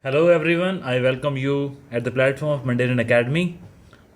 Hello everyone, I welcome you at the platform of mandarin academy.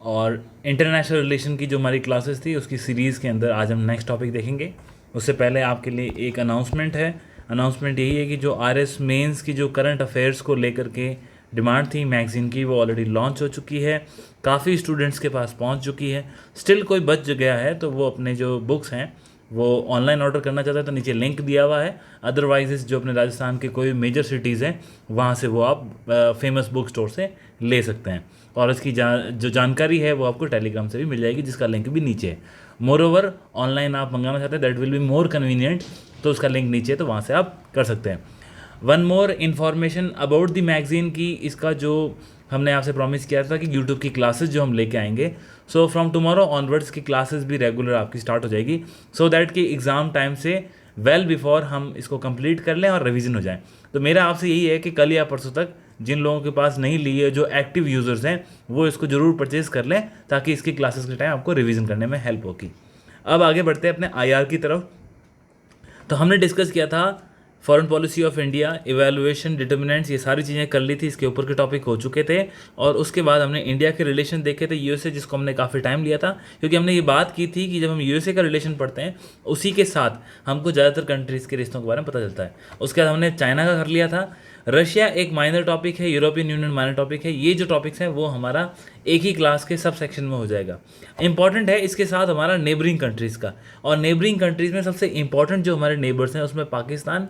और international relation की जो हमारी classes थी उसकी सीरीज़ के अंदर आज हम नेक्स्ट टॉपिक देखेंगे। उससे पहले आपके लिए एक अनाउंसमेंट है। अनाउंसमेंट यही है कि जो आर एस मेंस की जो करंट अफेयर्स को लेकर के डिमांड थी मैगज़ीन की, वो ऑलरेडी लॉन्च हो चुकी है, काफ़ी स्टूडेंट्स के पास पहुंच चुकी है। स्टिल कोई बच गया है तो वो अपने जो बुक्स हैं वो ऑनलाइन ऑर्डर करना चाहता है तो नीचे लिंक दिया हुआ है। अदरवाइज जो अपने राजस्थान के कोई मेजर सिटीज़ हैं वहाँ से वो आप फेमस बुक स्टोर से ले सकते हैं। और इसकी जो जानकारी है वो आपको टेलीग्राम से भी मिल जाएगी, जिसका लिंक भी नीचे है। मोर ओवर ऑनलाइन आप मंगाना चाहते हैं that will be more convenient, तो उसका लिंक नीचे है तो वहाँ से आप कर सकते हैं। One more information about the magazine की, इसका जो हमने आपसे प्रॉमिस किया था कि यूट्यूब की क्लासेस जो हम लेके आएंगे, सो फ्रॉम टुमारो ऑनवर्ड्स की क्लासेस भी रेगुलर आपकी स्टार्ट हो जाएगी, सो दैट कि एग्ज़ाम टाइम से वेल बिफोर हम इसको कंप्लीट कर लें और रिवीजन हो जाए। तो मेरा आपसे यही है कि कल या परसों तक जिन लोगों के पास नहीं ली है, जो एक्टिव यूज़र्स हैं, वो इसको ज़रूर परचेज़ कर लें ताकि इसकी क्लासेस के टाइम आपको रिवीजन करने में हेल्प होगी। अब आगे बढ़ते हैं अपने आईआर की तरफ। तो हमने डिस्कस किया था foreign policy of India, evaluation, determinants, ये सारी चीज़ें कर ली थी, इसके ऊपर के टॉपिक हो चुके थे। और उसके बाद हमने इंडिया के रिलेशन देखे थे यूएसए, जिसको हमने काफ़ी टाइम लिया था क्योंकि हमने ये बात की थी कि जब हम यूएसए का रिलेशन पढ़ते हैं उसी के साथ हमको ज़्यादातर कंट्रीज़ के रिश्तों के बारे में पता चलता है। उसके बाद हमने चाइना का कर लिया था। रशिया एक माइनर टॉपिक है, यूरोपियन यूनियन माइनर टॉपिक है। ये जो टॉपिक्स हैं वो हमारा एक ही क्लास के सब सेक्शन में हो जाएगा। इंपॉर्टेंट है इसके साथ हमारा नेबरिंग कंट्रीज़ का, और नेबरिंग कंट्रीज़ में सबसे इंपॉर्टेंट जो हमारे नेबर्स हैं उसमें पाकिस्तान,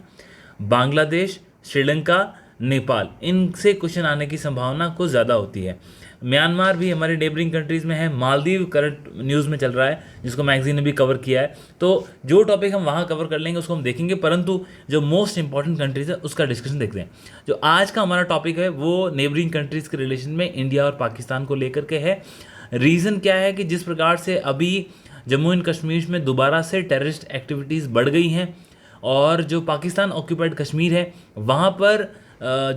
बांग्लादेश, श्रीलंका, नेपाल, इनसे क्वेश्चन आने की संभावना कुछ ज़्यादा होती है। म्यांमार भी हमारे नेबरिंग कंट्रीज़ में है। मालदीव करंट न्यूज़ में चल रहा है, जिसको मैगजीन ने भी कवर किया है। तो जो टॉपिक हम वहाँ कवर कर लेंगे उसको हम देखेंगे, परंतु जो मोस्ट इंपॉर्टेंट कंट्रीज़ है उसका डिस्कशन देखते हैं। जो आज का हमारा टॉपिक है वो नेबरिंग कंट्रीज़ के रिलेशन में इंडिया और पाकिस्तान को लेकर के है। रीज़न क्या है कि जिस प्रकार से अभी जम्मू एंड कश्मीर में दोबारा से टेररिस्ट एक्टिविटीज़ बढ़ गई हैं, और जो पाकिस्तान ऑक्यूपाइड कश्मीर है वहाँ पर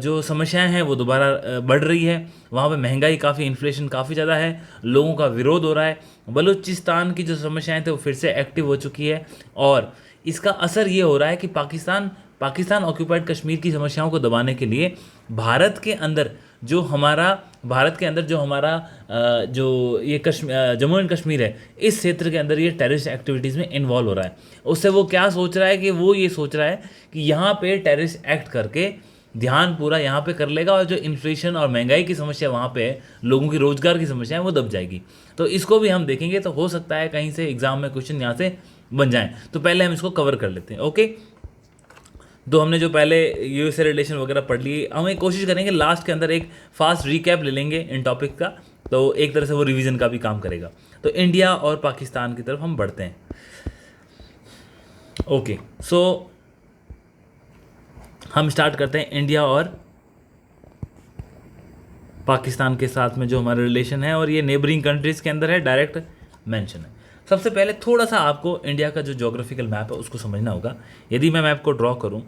जो समस्याएं हैं वो दोबारा बढ़ रही है। वहाँ पे महंगाई काफ़ी, इन्फ्लेशन काफ़ी ज़्यादा है, लोगों का विरोध हो रहा है। बलूचिस्तान की जो समस्याएं थे वो फिर से एक्टिव हो चुकी है, और इसका असर ये हो रहा है कि पाकिस्तान ऑक्यूपाइड कश्मीर की समस्याओं को दबाने के लिए भारत के अंदर जो हमारा जो ये जम्मू एंड कश्मीर है, इस क्षेत्र के अंदर ये टेररिस्ट एक्टिविटीज़ में इन्वॉल्व हो रहा है। उससे वो क्या सोच रहा है कि वो ये सोच रहा है कि यहाँ पे टेररिस्ट एक्ट करके ध्यान पूरा यहाँ पे कर लेगा, और जो इन्फ्लेशन और महंगाई की समस्या वहाँ पे है, लोगों की रोजगार की समस्या है, वो दब जाएगी। तो इसको भी हम देखेंगे, तो हो सकता है कहीं से एग्जाम में क्वेश्चन यहाँ से बन जाएं। तो पहले हम इसको कवर कर लेते हैं। ओके, तो हमने जो पहले यूएसए रिलेशन वगैरह पढ़ लिए, हम एक कोशिश करेंगे लास्ट के अंदर एक फास्ट रिकैप ले लेंगे इन टॉपिक का, तो एक तरह से वो रिवीजन का भी काम करेगा। तो इंडिया और पाकिस्तान की तरफ हम बढ़ते हैं। ओके, सो हम स्टार्ट करते हैं इंडिया और पाकिस्तान के साथ में जो हमारा रिलेशन है, और ये नेबरिंग कंट्रीज़ के अंदर है, डायरेक्ट मेंशन है। सबसे पहले थोड़ा सा आपको इंडिया का जो ज्योग्राफिकल मैप है उसको समझना होगा। यदि मैं मैप को ड्रॉ करूं,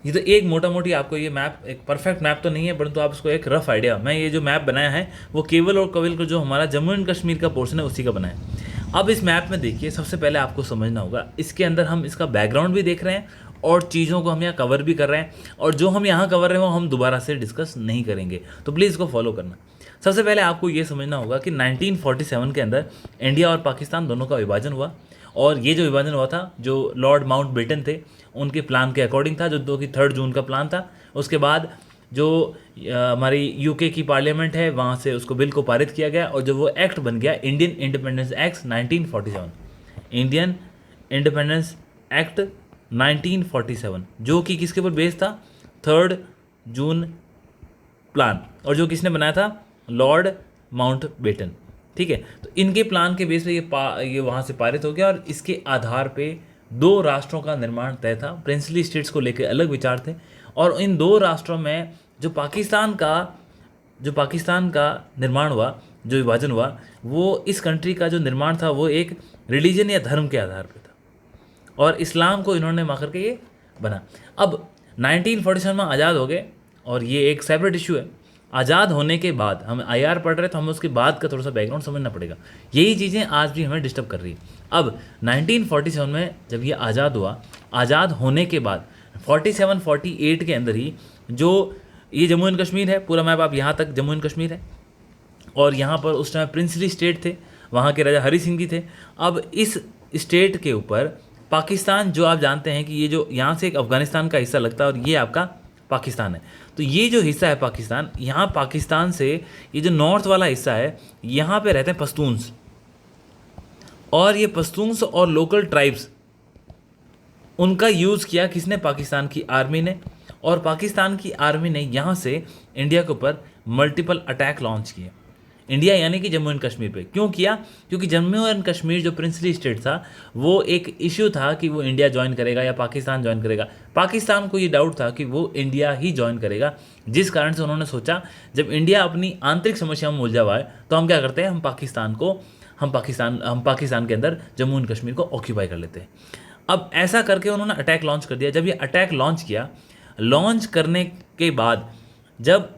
ये तो एक मोटा मोटी आपको ये मैप, एक परफेक्ट मैप तो नहीं है परंतु आप इसको एक रफ आइडिया, मैं ये जो मैप बनाया है वो केवल और केवल को जो हमारा जम्मू एंड कश्मीर का पोर्शन है उसी का बना है। अब इस मैप में देखिए, सबसे पहले आपको समझना होगा, इसके अंदर हम इसका बैकग्राउंड भी देख रहे हैं और चीज़ों को हम यहाँ कवर भी कर रहे हैं, और जो हम यहाँ कवर रहे हैं वो हम दोबारा से डिस्कस नहीं करेंगे, तो प्लीज़ इसको फॉलो करना। सबसे पहले आपको ये समझना होगा कि 1947 के अंदर इंडिया और पाकिस्तान दोनों का विभाजन हुआ, और ये जो विभाजन हुआ था जो लॉर्ड माउंटबेटन थे उनके प्लान के अकॉर्डिंग था, जो कि 3 जून का प्लान था। उसके बाद जो हमारी यूके की पार्लियामेंट है वहाँ से उसको बिल को पारित किया गया, और जो वो एक्ट बन गया Indian independence act 1947, Indian independence act 1947, जो कि किसके ऊपर बेस्ड था, 3 जून प्लान, और जो किसने बनाया था, लॉर्ड माउंटबेटन। ठीक है, तो इनके प्लान के बेस पे ये वहाँ से पारित हो गया, और इसके आधार पे 2 राष्ट्रों का निर्माण तय था। प्रिंसली स्टेट्स को लेकर अलग विचार थे, और इन 2 राष्ट्रों में जो पाकिस्तान का निर्माण हुआ, जो विभाजन हुआ, वो इस कंट्री का जो निर्माण था वो एक रिलीजन या धर्म के आधार पे था, और इस्लाम को इन्होंने मार करके ये बना। अब 1947 में आज़ाद हो गए, और ये एक सेपरेट इशू है। आज़ाद होने के बाद, हम आईआर पढ़ रहे तो हमें उसके बाद का थोड़ा सा बैकग्राउंड समझना पड़ेगा। यही चीज़ें आज भी हमें डिस्टर्ब कर रही है। अब 1947 में जब ये आज़ाद हुआ, आज़ाद होने के बाद 47-48 के अंदर ही जो ये जम्मू एंड कश्मीर है, पूरा मैप आप यहाँ तक जम्मू एंड कश्मीर है, और यहाँ पर उस टाइम प्रिंसली स्टेट थे, वहाँ के राजा हरी सिंह जी थे। अब इस स्टेट के ऊपर पाकिस्तान, जो आप जानते हैं कि ये जो यहाँ से एक अफ़गानिस्तान का हिस्सा लगता है और ये आपका पाकिस्तान है, तो ये जो हिस्सा है पाकिस्तान, यहाँ पाकिस्तान से ये जो नॉर्थ वाला हिस्सा है, यहाँ पे रहते हैं पश्तून्स, और ये पश्तून्स और लोकल ट्राइब्स, उनका यूज़ किया किसने? पाकिस्तान की आर्मी ने। और पाकिस्तान की आर्मी ने यहाँ से इंडिया के ऊपर मल्टीपल अटैक लॉन्च किए। इंडिया यानी कि जम्मू एंड कश्मीर पे क्यों किया? क्योंकि जम्मू एंड कश्मीर जो प्रिंसली स्टेट था, वो एक इश्यू था कि वो इंडिया ज्वाइन करेगा या पाकिस्तान ज्वाइन करेगा। पाकिस्तान को ये डाउट था कि वो इंडिया ही ज्वाइन करेगा, जिस कारण से उन्होंने सोचा जब इंडिया अपनी आंतरिक समस्या में उलझा हुआ है तो हम क्या करते हैं, हम पाकिस्तान के अंदर जम्मू एंड कश्मीर को ऑक्यूपाई कर लेते हैं। अब ऐसा करके उन्होंने अटैक लॉन्च कर दिया। जब ये अटैक लॉन्च किया, लॉन्च करने के बाद जब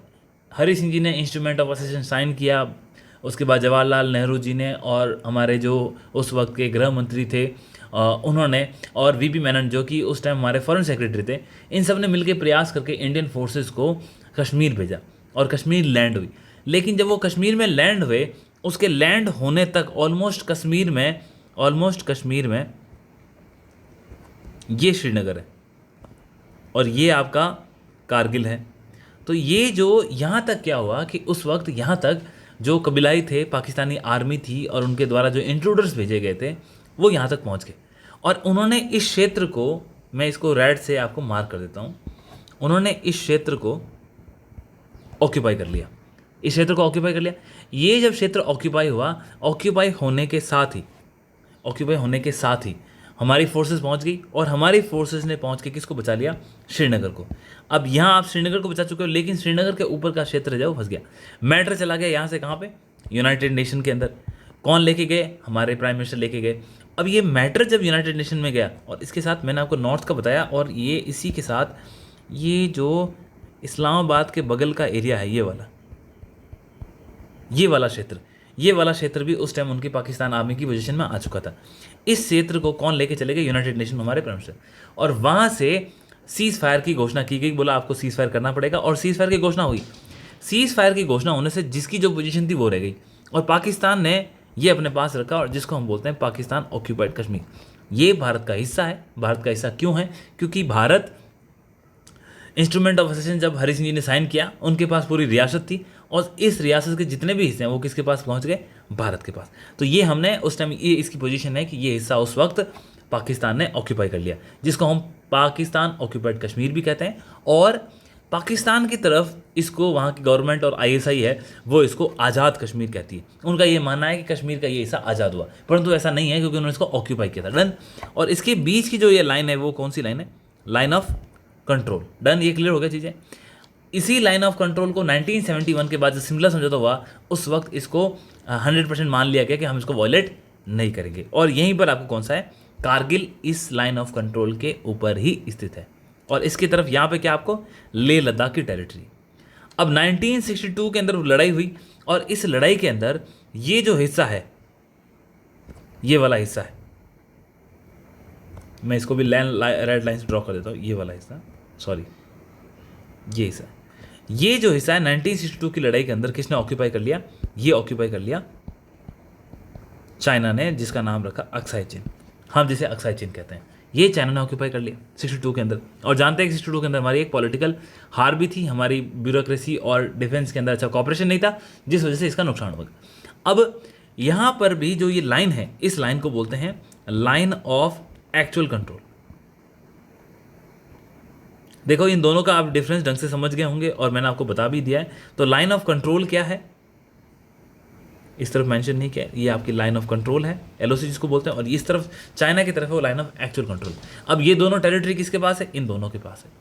हरी सिंह जी ने इंस्ट्रूमेंट ऑफ असेशन साइन किया, उसके बाद जवाहरलाल नेहरू जी ने और हमारे जो उस वक्त के गृह मंत्री थे उन्होंने, और वीपी मेनन जो कि उस टाइम हमारे फॉरेन सेक्रेटरी थे, इन सब ने मिलकर प्रयास करके इंडियन फोर्सेस को कश्मीर भेजा और कश्मीर लैंड हुई। लेकिन जब वो कश्मीर में लैंड हुए, उसके लैंड होने तक ऑलमोस्ट कश्मीर में ये श्रीनगर है और ये आपका कारगिल है। तो ये जो यहाँ तक क्या हुआ कि उस वक्त यहाँ तक जो कबीलाई थे, पाकिस्तानी आर्मी थी और उनके द्वारा जो इंट्रूडर्स भेजे गए थे, वो यहाँ तक पहुँच गए और उन्होंने इस क्षेत्र को, मैं इसको रेड से आपको मार्क कर देता हूँ, उन्होंने इस क्षेत्र को ऑक्यूपाई कर लिया। इस क्षेत्र को ऑक्यूपाई कर लिया। ये जब क्षेत्र ऑक्यूपाई हुआ, ऑक्यूपाई होने के साथ ही हमारी फोर्सेस पहुंच गई और हमारी फोर्सेस ने पहुंच के किसको बचा लिया? श्रीनगर को। अब यहाँ आप श्रीनगर को बचा चुके हो, लेकिन श्रीनगर के ऊपर का क्षेत्र जो फंस गया। मैटर चला गया यहाँ से कहाँ पे? यूनाइटेड नेशन के अंदर। कौन लेके गए? हमारे प्राइम मिनिस्टर लेके गए। अब ये मैटर जब यूनाइटेड नेशन में गया, और इसके साथ मैंने आपको नॉर्थ का बताया, और ये इसी के साथ ये जो इस्लामाबाद के बगल का एरिया है, ये वाला क्षेत्र भी उस टाइम उनकी पाकिस्तान आर्मी की पोजीशन में आ चुका था। इस क्षेत्र को कौन लेके चले गए? यूनाइटेड नेशन, हमारे प्राइम मिनिस्टर। और वहाँ से सीज़ फायर की घोषणा की गई, बोला आपको सीज़ फायर करना पड़ेगा, और सीज़ फायर की घोषणा हुई। सीज़ फायर की घोषणा होने से जिसकी जो पोजीशन थी वो रह गई और पाकिस्तान ने ये अपने पास रखा, और जिसको हम बोलते हैं पाकिस्तान ऑक्यूपाइड कश्मीर। ये भारत का हिस्सा है। भारत का हिस्सा क्यों है? क्योंकि भारत इंस्ट्रूमेंट ऑफ असेशन जब हरी सिंह जी ने साइन किया, उनके पास पूरी रियासत थी और इस रियासत के जितने भी हिस्से हैं वो किसके पास पहुंच गए? भारत के पास। तो ये हमने उस टाइम, ये इसकी पोजीशन है कि ये हिस्सा उस वक्त पाकिस्तान ने ऑक्यूपाई कर लिया, जिसको हम पाकिस्तान ऑक्यूपाइड कश्मीर भी कहते हैं। और पाकिस्तान की तरफ इसको वहाँ की गवर्नमेंट और आईएसआई है वो इसको आज़ाद कश्मीर कहती है। उनका ये मानना है कि कश्मीर का ये हिस्सा आज़ाद हुआ, परंतु ऐसा नहीं है क्योंकि उन्होंने इसको ऑक्यूपाई किया था। डन। और इसके बीच की जो ये लाइन है वो कौन सी लाइन है? Line of control. डन, ये क्लियर हो गया चीज़ें। इसी लाइन ऑफ कंट्रोल को 1971 के बाद जब शिमला समझौता हुआ, उस वक्त इसको 100% मान लिया गया कि हम इसको वॉयलेट नहीं करेंगे। और यहीं पर आपको कौन सा है? कारगिल इस लाइन ऑफ कंट्रोल के ऊपर ही स्थित है। और इसकी तरफ यहाँ पे क्या आपको? लेह लद्दाख की टेरिटरी। अब 1962 के अंदर लड़ाई हुई और इस लड़ाई के अंदर ये जो हिस्सा है, ये वाला हिस्सा है, मैं इसको भी रेड लाइन से ड्रॉ कर देता हूँ, ये वाला हिस्सा, सॉरी, ये हिस्सा, ये जो हिस्सा है 1962 की लड़ाई के अंदर किसने ऑक्यूपाई कर लिया? ये ऑक्यूपाई कर लिया चाइना ने, जिसका नाम रखा अक्साई चीन, हम जिसे अक्साई चीन कहते हैं। ये चाइना ने ऑक्यूपाई कर लिया 62 के अंदर। और जानते हैं कि 62 के अंदर हमारी एक पॉलिटिकल हार भी थी, हमारी ब्यूरोक्रेसी और डिफेंस के अंदर अच्छा कॉपरेशन नहीं था, जिस वजह से इसका नुकसान हुआ। अब यहाँ पर भी जो ये लाइन है, इस लाइन को बोलते हैं लाइन ऑफ एक्चुअल कंट्रोल। देखो इन दोनों का आप डिफरेंस ढंग से समझ गए होंगे और मैंने आपको बता भी दिया है। तो लाइन ऑफ कंट्रोल क्या है, इस तरफ मेंशन नहीं किया, ये आपकी लाइन ऑफ कंट्रोल है, एलओसी जिसको बोलते हैं, और इस तरफ चाइना की तरफ है वो लाइन ऑफ एक्चुअल कंट्रोल। अब ये दोनों टेरिटरी किसके पास है? इन दोनों के पास है।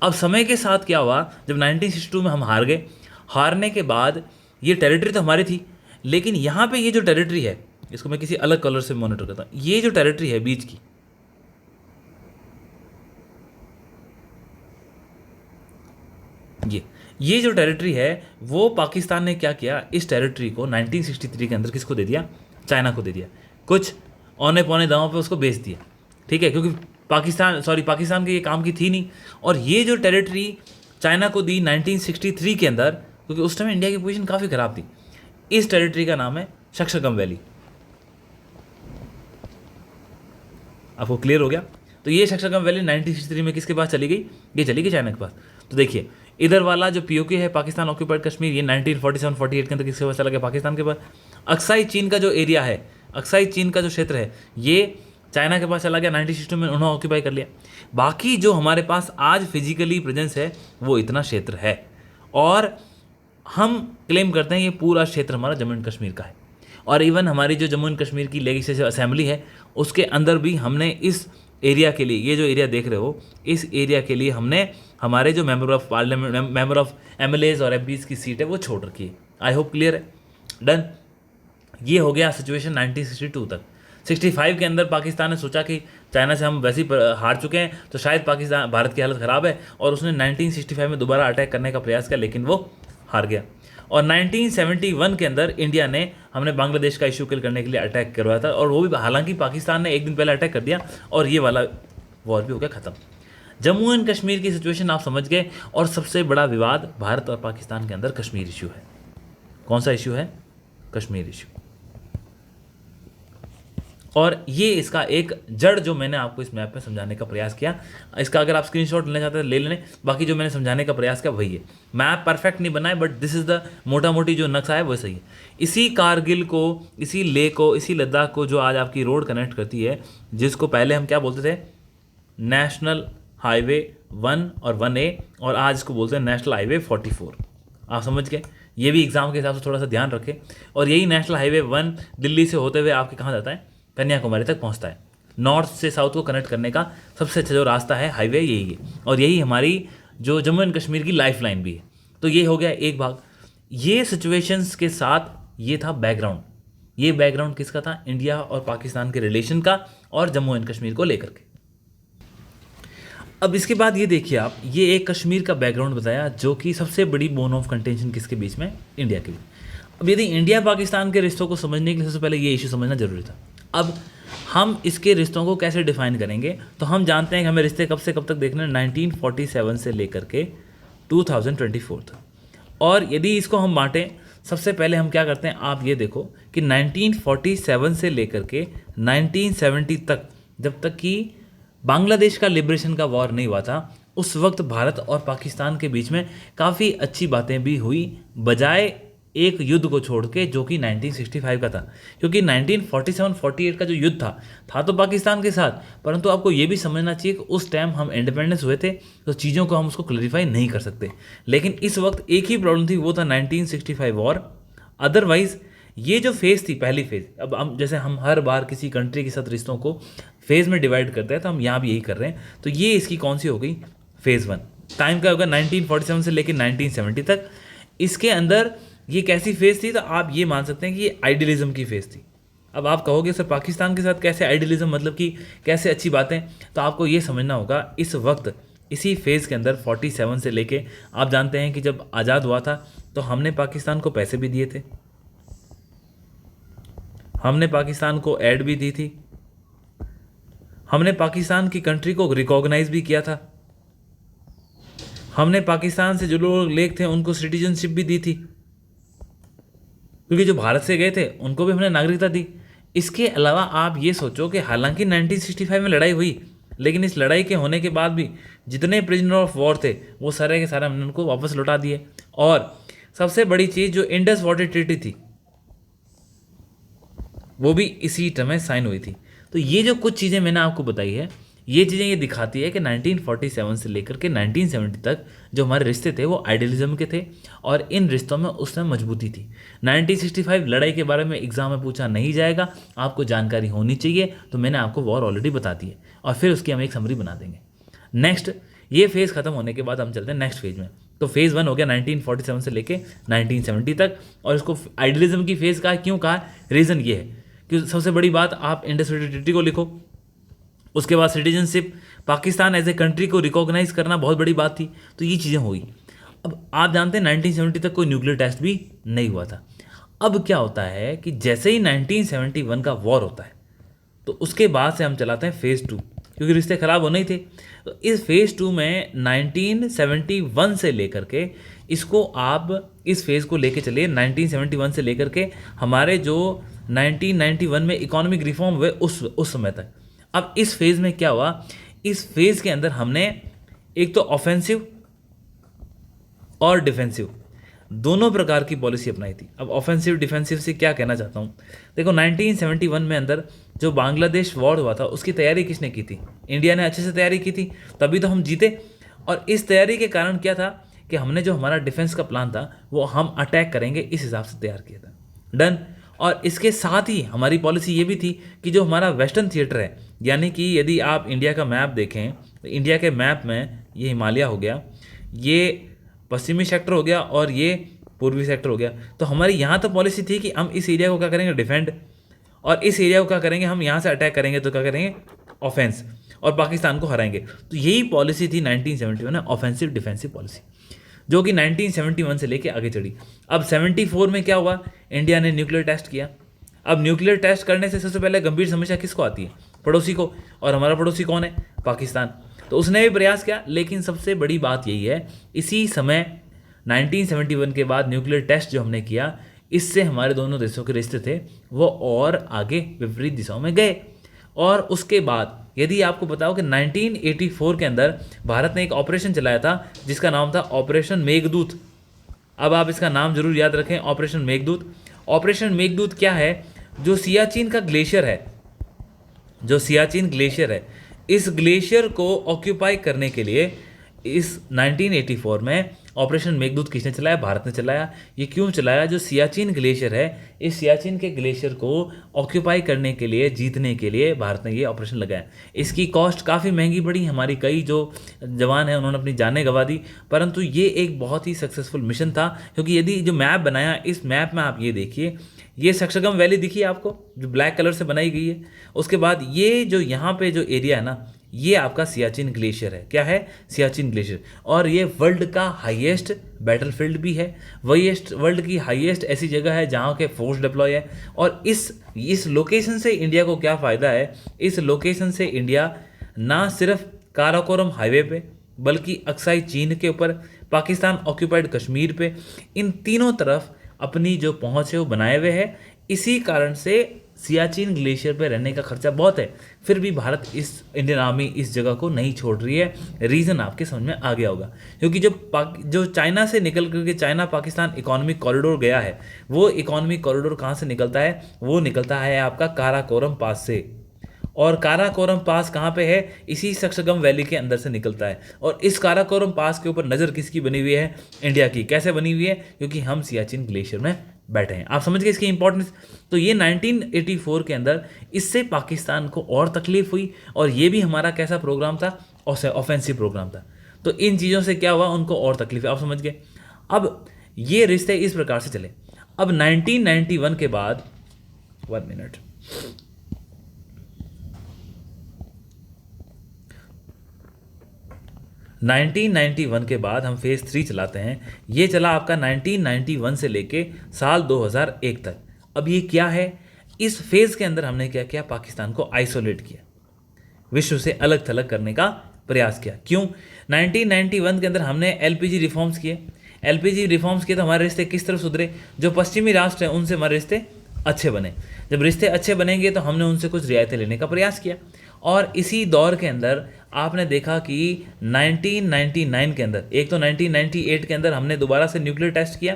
अब समय के साथ क्या हुआ, जब 1962 में हम हार गए, हारने के बाद ये टेरिटरी तो हमारी थी, लेकिन यहाँ पे ये जो टेरिटरी है, इसको मैं किसी अलग कलर से मॉनिटर करता हूँ, ये जो टेरिटरी है बीच की, ये जो टेरिटरी है वो पाकिस्तान ने क्या किया, इस टेरिटरी को 1963 के अंदर किसको दे दिया, चाइना को दे दिया, कुछ औने पौने दामों पे उसको बेच दिया, ठीक है, क्योंकि पाकिस्तान के ये काम की थी नहीं। और ये जो टेरिटरी चाइना को दी 1963 के अंदर, क्योंकि उस टाइम इंडिया की पोजीशन काफ़ी ख़राब थी, इस टेरिटरी का नाम है शक्सगम वैली। आपको क्लियर हो गया? तो ये शक्सगम वैली 1963 में किसके पास चली गई, ये चली गई चाइना के पास। तो देखिए इधर वाला जो पीओके है, पाकिस्तान ऑक्यूपाइड कश्मीर, ये 1947-48 के अंदर किसके पास चला गया, पाकिस्तान के पास। अक्साई चीन का जो एरिया है, अक्साई चीन का जो क्षेत्र है, ये चाइना के पास चला गया, 1962 में उन्होंने ऑक्यूपाई कर लिया। बाकी जो हमारे पास आज फिजिकली प्रेजेंस है वो इतना क्षेत्र है, और हम क्लेम करते हैं ये पूरा क्षेत्र हमारा जम्मू एंड कश्मीर का है। और इवन हमारी जो जम्मू एंड कश्मीर की लेजिस्लेटिव असेंबली है उसके अंदर भी हमने इस एरिया के लिए, ये जो एरिया देख रहे हो, इस एरिया के लिए हमने हमारे जो member of parliament, member of MLAs और एमपीज की सीट है वो छोड़ रखी है। आई होप क्लियर है? डन। ये हो गया सिचुएशन 1962 तक। 65 के अंदर पाकिस्तान ने सोचा कि चाइना से हम वैसे ही हार चुके हैं, तो शायद पाकिस्तान, भारत की हालत ख़राब है, और उसने 1965 में दोबारा अटैक करने का प्रयास किया, लेकिन वो हार गया। और 1971 के अंदर इंडिया ने, हमने बांग्लादेश का इशू किल करने के लिए अटैक करवाया था, और वो भी हालांकि पाकिस्तान ने एक दिन पहले अटैक कर दिया, और ये वाला वॉर भी हो गया ख़त्म। जम्मू एंड कश्मीर की सिचुएशन आप समझ गए। और सबसे बड़ा विवाद भारत और पाकिस्तान के अंदर कश्मीर इशू है। कौन सा इशू है? कश्मीर इशू। और ये इसका एक जड़ जो मैंने आपको इस मैप में समझाने का प्रयास किया, इसका अगर आप स्क्रीनशॉट लेना चाहते हैं ले लें, बाकी जो मैंने समझाने का प्रयास किया वही है। मैप परफेक्ट नहीं बना है, बट दिस इज़ द मोटा मोटी जो नक्शा है वो सही है। इसी कारगिल को, इसी लेह को, इसी लद्दाख को जो आज आपकी रोड कनेक्ट करती है, जिसको पहले हम क्या बोलते थे, नेशनल हाईवे 1 और 1A, और आज इसको बोलते हैं नेशनल हाईवे 44। आप समझ गए? ये भी एग्जाम के हिसाब से थोड़ा सा ध्यान रखें। और यही नेशनल हाईवे 1 दिल्ली से होते हुए आपके कहाँ जाता है, कन्याकुमारी तक पहुंचता है। नॉर्थ से साउथ को कनेक्ट करने का सबसे अच्छा जो रास्ता है, हाईवे, यही है। और यही हमारी जो जम्मू एंड कश्मीर की लाइफ लाइन भी है। तो ये हो गया एक भाग। ये सिचुएशंस के साथ ये था बैकग्राउंड। ये बैकग्राउंड किसका था? इंडिया और पाकिस्तान के रिलेशन का, और जम्मू एंड कश्मीर को लेकर के। अब इसके बाद ये देखिए आप, ये एक कश्मीर का बैकग्राउंड बताया, जो कि सबसे बड़ी बोन ऑफ कंटेंशन किसके बीच में? इंडिया के बीच। अब यदि इंडिया पाकिस्तान के रिश्तों को समझने के लिए सबसे पहले ये इशू समझना जरूरी था। अब हम इसके रिश्तों को कैसे डिफाइन करेंगे? तो हम जानते हैं कि हमें रिश्ते कब से कब तक देखने हैं, 1947 से लेकर के 2024 तक। और यदि इसको हम बांटें, सबसे पहले हम क्या करते हैं, आप ये देखो कि 1947 से लेकर के 1970 तक, जब तक कि बांग्लादेश का लिबरेशन का वॉर नहीं हुआ था, उस वक्त भारत और पाकिस्तान के बीच में काफ़ी अच्छी बातें भी हुई, बजाय एक युद्ध को छोड़ के जो कि 1965 का था। क्योंकि 1947-48 का जो युद्ध था तो पाकिस्तान के साथ, परंतु आपको ये भी समझना चाहिए कि उस टाइम हम इंडिपेंडेंस हुए थे, तो चीज़ों को हम उसको क्लैरिफाई नहीं कर सकते। लेकिन इस वक्त एक ही प्रॉब्लम थी, वो था 1965 वॉर। अदरवाइज ये जो फेज़ थी, पहली फेज़, अब हम जैसे हम हर बार किसी कंट्री के साथ रिश्तों को फेज़ में डिवाइड करते हैं, तो हम यहाँ भी यही कर रहे हैं। तो ये इसकी कौन सी हो गई? फेज़ 1। टाइम का होगा 1947 से लेकर 1970 तक। इसके अंदर ये कैसी फेज़ थी? तो आप ये मान सकते हैं कि ये आइडियलिज्म की फेज़ थी। अब आप कहोगे सर पाकिस्तान के साथ कैसे आइडियलिज्म, मतलब कि कैसे अच्छी बातें? तो आपको ये समझना होगा, इस वक्त इसी फेज़ के अंदर 47 से लेके, आप जानते हैं कि जब आज़ाद हुआ था तो हमने पाकिस्तान को पैसे भी दिए थे, हमने पाकिस्तान को एड भी दी थी, हमने पाकिस्तान की कंट्री को रिकॉग्नाइज भी किया था, हमने पाकिस्तान से जो लोग लेक थे उनको सिटीजनशिप भी दी थी, क्योंकि जो भारत से गए थे उनको भी हमने नागरिकता दी। इसके अलावा आप ये सोचो कि हालांकि 1965 में लड़ाई हुई, लेकिन इस लड़ाई के होने के बाद भी जितने प्रिजनर ऑफ वॉर थे वो सारे के सारे हमने उनको वापस लौटा दिए। और सबसे बड़ी चीज़ जो इंडस वाटर ट्रीटी थी वो भी इसी टर्म में साइन हुई थी। तो ये जो कुछ चीज़ें मैंने आपको बताई है, ये चीज़ें ये दिखाती है कि 1947 से लेकर के 1970 तक जो हमारे रिश्ते थे वो आइडियलिज्म के थे, और इन रिश्तों में उस समय मजबूती थी। 1965 लड़ाई के बारे में एग्जाम में पूछा नहीं जाएगा, आपको जानकारी होनी चाहिए, तो मैंने आपको वॉर ऑलरेडी बता दी है, और फिर उसकी हम एक समरी बना देंगे। नेक्स्ट, ये फेज़ खत्म होने के बाद हम चलते हैं नेक्स्ट फेज़ में। तो फेज़ 1 हो गया 1947 से लेके 1970 तक, और इसको आइडियलिज्म की फेज़ कहा। क्यों कहा? रीज़न ये है कि सबसे बड़ी बात, आप इंडस वाटर ट्रीटी को लिखो, उसके बाद citizenship, Pakistan as a country को रिकॉग्नाइज करना बहुत बड़ी बात थी। तो ये चीज़ें हुई। अब आप जानते हैं 1970 तक कोई न्यूक्लियर टेस्ट भी नहीं हुआ था। अब क्या होता है कि जैसे ही 1971 का वॉर होता है तो उसके बाद से हम चलाते हैं फेज़ 2, क्योंकि रिश्ते ख़राब होने ही थे। तो इस फेज़ 2 में 1971 से लेकर के इसको आप इस फेज़ को लेके चलिए 1971 से लेकर के हमारे जो 1991 में इकोनॉमिक रिफॉर्म हुए उस समय तक। अब इस फेज़ में क्या हुआ, इस फेज़ के अंदर हमने एक तो ऑफेंसिव और डिफेंसिव दोनों प्रकार की पॉलिसी अपनाई थी। अब ऑफेंसिव डिफेंसिव से क्या कहना चाहता हूँ, देखो 1971 में अंदर जो बांग्लादेश वॉर हुआ था उसकी तैयारी किसने की थी? इंडिया ने अच्छे से तैयारी की थी, तभी तो हम जीते। और इस तैयारी के कारण क्या था कि हमने जो हमारा डिफेंस का प्लान था वो हम अटैक करेंगे इस हिसाब से तैयार किया था। डन। और इसके साथ ही हमारी पॉलिसी ये भी थी कि जो हमारा वेस्टर्न थिएटर है, यानी कि यदि आप इंडिया का मैप देखें तो इंडिया के मैप में ये हिमालय हो गया, ये पश्चिमी सेक्टर हो गया और ये पूर्वी सेक्टर हो गया। तो हमारी यहाँ तो पॉलिसी थी कि हम इस एरिया को क्या करेंगे, डिफेंड, और इस एरिया को क्या करेंगे, हम यहाँ से अटैक करेंगे तो क्या करेंगे, ऑफेंस, और पाकिस्तान को हराएंगे। तो यही पॉलिसी थी 1971 में, ऑफेंसिव डिफेंसिव पॉलिसी, जो कि 1971 से लेके आगे चढ़ी। अब 74 में क्या हुआ, इंडिया ने न्यूक्लियर टेस्ट किया। अब न्यूक्लियर टेस्ट करने से सबसे पहले गंभीर समस्या किसको आती है? पड़ोसी को। और हमारा पड़ोसी कौन है? पाकिस्तान। तो उसने भी प्रयास किया, लेकिन सबसे बड़ी बात यही है, इसी समय 1971 के बाद न्यूक्लियर टेस्ट जो हमने किया, इससे हमारे दोनों देशों के रिश्ते थे वो और आगे विपरीत दिशाओं में गए। और उसके बाद यदि आपको बताओ कि 1984 के अंदर भारत ने एक ऑपरेशन चलाया था जिसका नाम था ऑपरेशन मेघदूत। अब आप इसका नाम जरूर याद रखें, ऑपरेशन मेघदूत। ऑपरेशन मेघदूत क्या है? जो सियाचिन का ग्लेशियर है, जो सियाचिन ग्लेशियर है, इस ग्लेशियर को ऑक्यूपाई करने के लिए इस 1984 में ऑपरेशन मेघदूत किसने चलाया? भारत ने चलाया। ये क्यों चलाया? जो सियाचिन ग्लेशियर है, इस सियाचिन के ग्लेशियर को ऑक्यूपाई करने के लिए, जीतने के लिए भारत ने ये ऑपरेशन लगाया। इसकी कॉस्ट काफ़ी महंगी पड़ी, हमारी कई जो जवान हैं उन्होंने अपनी जानें गंवा दी, परंतु ये एक बहुत ही सक्सेसफुल मिशन था। क्योंकि यदि जो मैप बनाया, इस मैप में आप ये देखिए, ये सक्सगम वैली दिखी आपको जो ब्लैक कलर से बनाई गई है। उसके बाद ये जो यहाँ पे जो एरिया है ना, ये आपका सियाचिन ग्लेशियर है। क्या है? सियाचिन ग्लेशियर। और ये वर्ल्ड का हाईएस्ट बैटलफील्ड भी है, वर्ल्ड की हाईएस्ट ऐसी जगह है जहाँ के फोर्स डिप्लॉय है। और इस लोकेशन से इंडिया को क्या फ़ायदा है? इस लोकेशन से इंडिया ना सिर्फ काराकोरम हाईवे पे, बल्कि अक्साई चीन के ऊपर, पाकिस्तान ऑक्यूपाइड कश्मीर पे, इन तीनों तरफ अपनी जो पहुँच है वो बनाए हुए है। इसी कारण से सियाचिन ग्लेशियर पे रहने का खर्चा बहुत है, फिर भी भारत, इस इंडियन आर्मी इस जगह को नहीं छोड़ रही है। रीज़न आपके समझ में आ गया होगा, क्योंकि जो चाइना से निकल करके चाइना पाकिस्तान इकोनॉमिक कॉरिडोर गया है, वो इकोनॉमिक कॉरिडोर कहाँ से निकलता है? वो निकलता है आपका काराकोरम पास से। और काराकोरम पास कहाँ पे है? इसी सक्सगम वैली के अंदर से निकलता है। और इस काराकोरम पास के ऊपर नज़र किसकी बनी हुई है? इंडिया की। कैसे बनी हुई है? क्योंकि हम सियाचिन ग्लेशियर में बैठे हैं। आप समझ गए इसकी इंपॉर्टेंस। तो ये 1984 के अंदर इससे पाकिस्तान को और तकलीफ हुई, और ये भी हमारा कैसा प्रोग्राम था? ऑफेंसिव प्रोग्राम था। तो इन चीज़ों से क्या हुआ? उनको और तकलीफ है। आप समझ गए। अब ये रिश्ते इस प्रकार से चले। अब 1991 के बाद, 1 मिनट, 1991 के बाद हम फेज़ 3 चलाते हैं। ये चला आपका 1991 से लेके साल 2001 तक। अब ये क्या है? इस फेज़ के अंदर हमने क्या किया? पाकिस्तान को आइसोलेट किया, विश्व से अलग थलग करने का प्रयास किया। क्यों? 1991 के अंदर हमने एलपीजी रिफॉर्म्स किए। एलपीजी रिफॉर्म्स किए तो हमारे रिश्ते किस तरह सुधरे? जो पश्चिमी राष्ट्र हैं उनसे हमारे रिश्ते अच्छे बने। जब रिश्ते अच्छे बनेंगे तो हमने उनसे कुछ रियायतें लेने का प्रयास किया। और इसी दौर के अंदर आपने देखा कि 1999 के अंदर, एक तो 1998 के अंदर हमने दोबारा से न्यूक्लियर टेस्ट किया,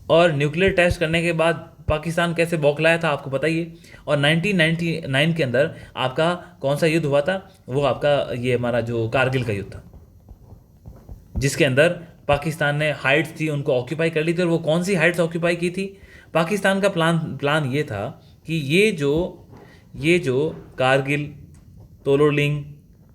और न्यूक्लियर टेस्ट करने के बाद पाकिस्तान कैसे बौखलाया था आपको पता ही है। और 1999 के अंदर आपका कौन सा युद्ध हुआ था? वो आपका ये हमारा जो कारगिल का युद्ध था, जिसके अंदर पाकिस्तान ने हाइट्स थी उनको ऑक्यूपाई कर ली थी। और वो कौन सी हाइट्स ऑक्यूपाई की थी? पाकिस्तान का प्लान ये था कि ये जो कारगिल, तोलोलिंग,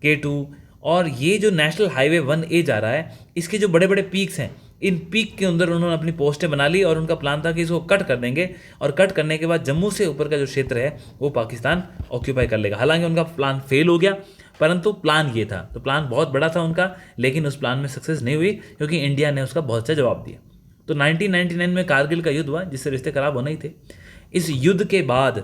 K2 और ये जो नेशनल हाईवे 1A जा रहा है, इसके जो बड़े बड़े पीक्स हैं, इन पीक के अंदर उन्होंने अपनी पोस्टें बना ली। और उनका प्लान था कि इसको कट कर देंगे, और कट करने के बाद जम्मू से ऊपर का जो क्षेत्र है वो पाकिस्तान ऑक्यूपाई कर लेगा। हालांकि उनका प्लान फेल हो गया, परंतु प्लान ये था, तो प्लान बहुत बड़ा था उनका, लेकिन उस प्लान में सक्सेस नहीं हुई क्योंकि इंडिया ने उसका बहुत अच्छा जवाब दिया। तो 1999 में कारगिल का युद्ध हुआ जिससे रिश्ते खराब होने ही थे। इस युद्ध के बाद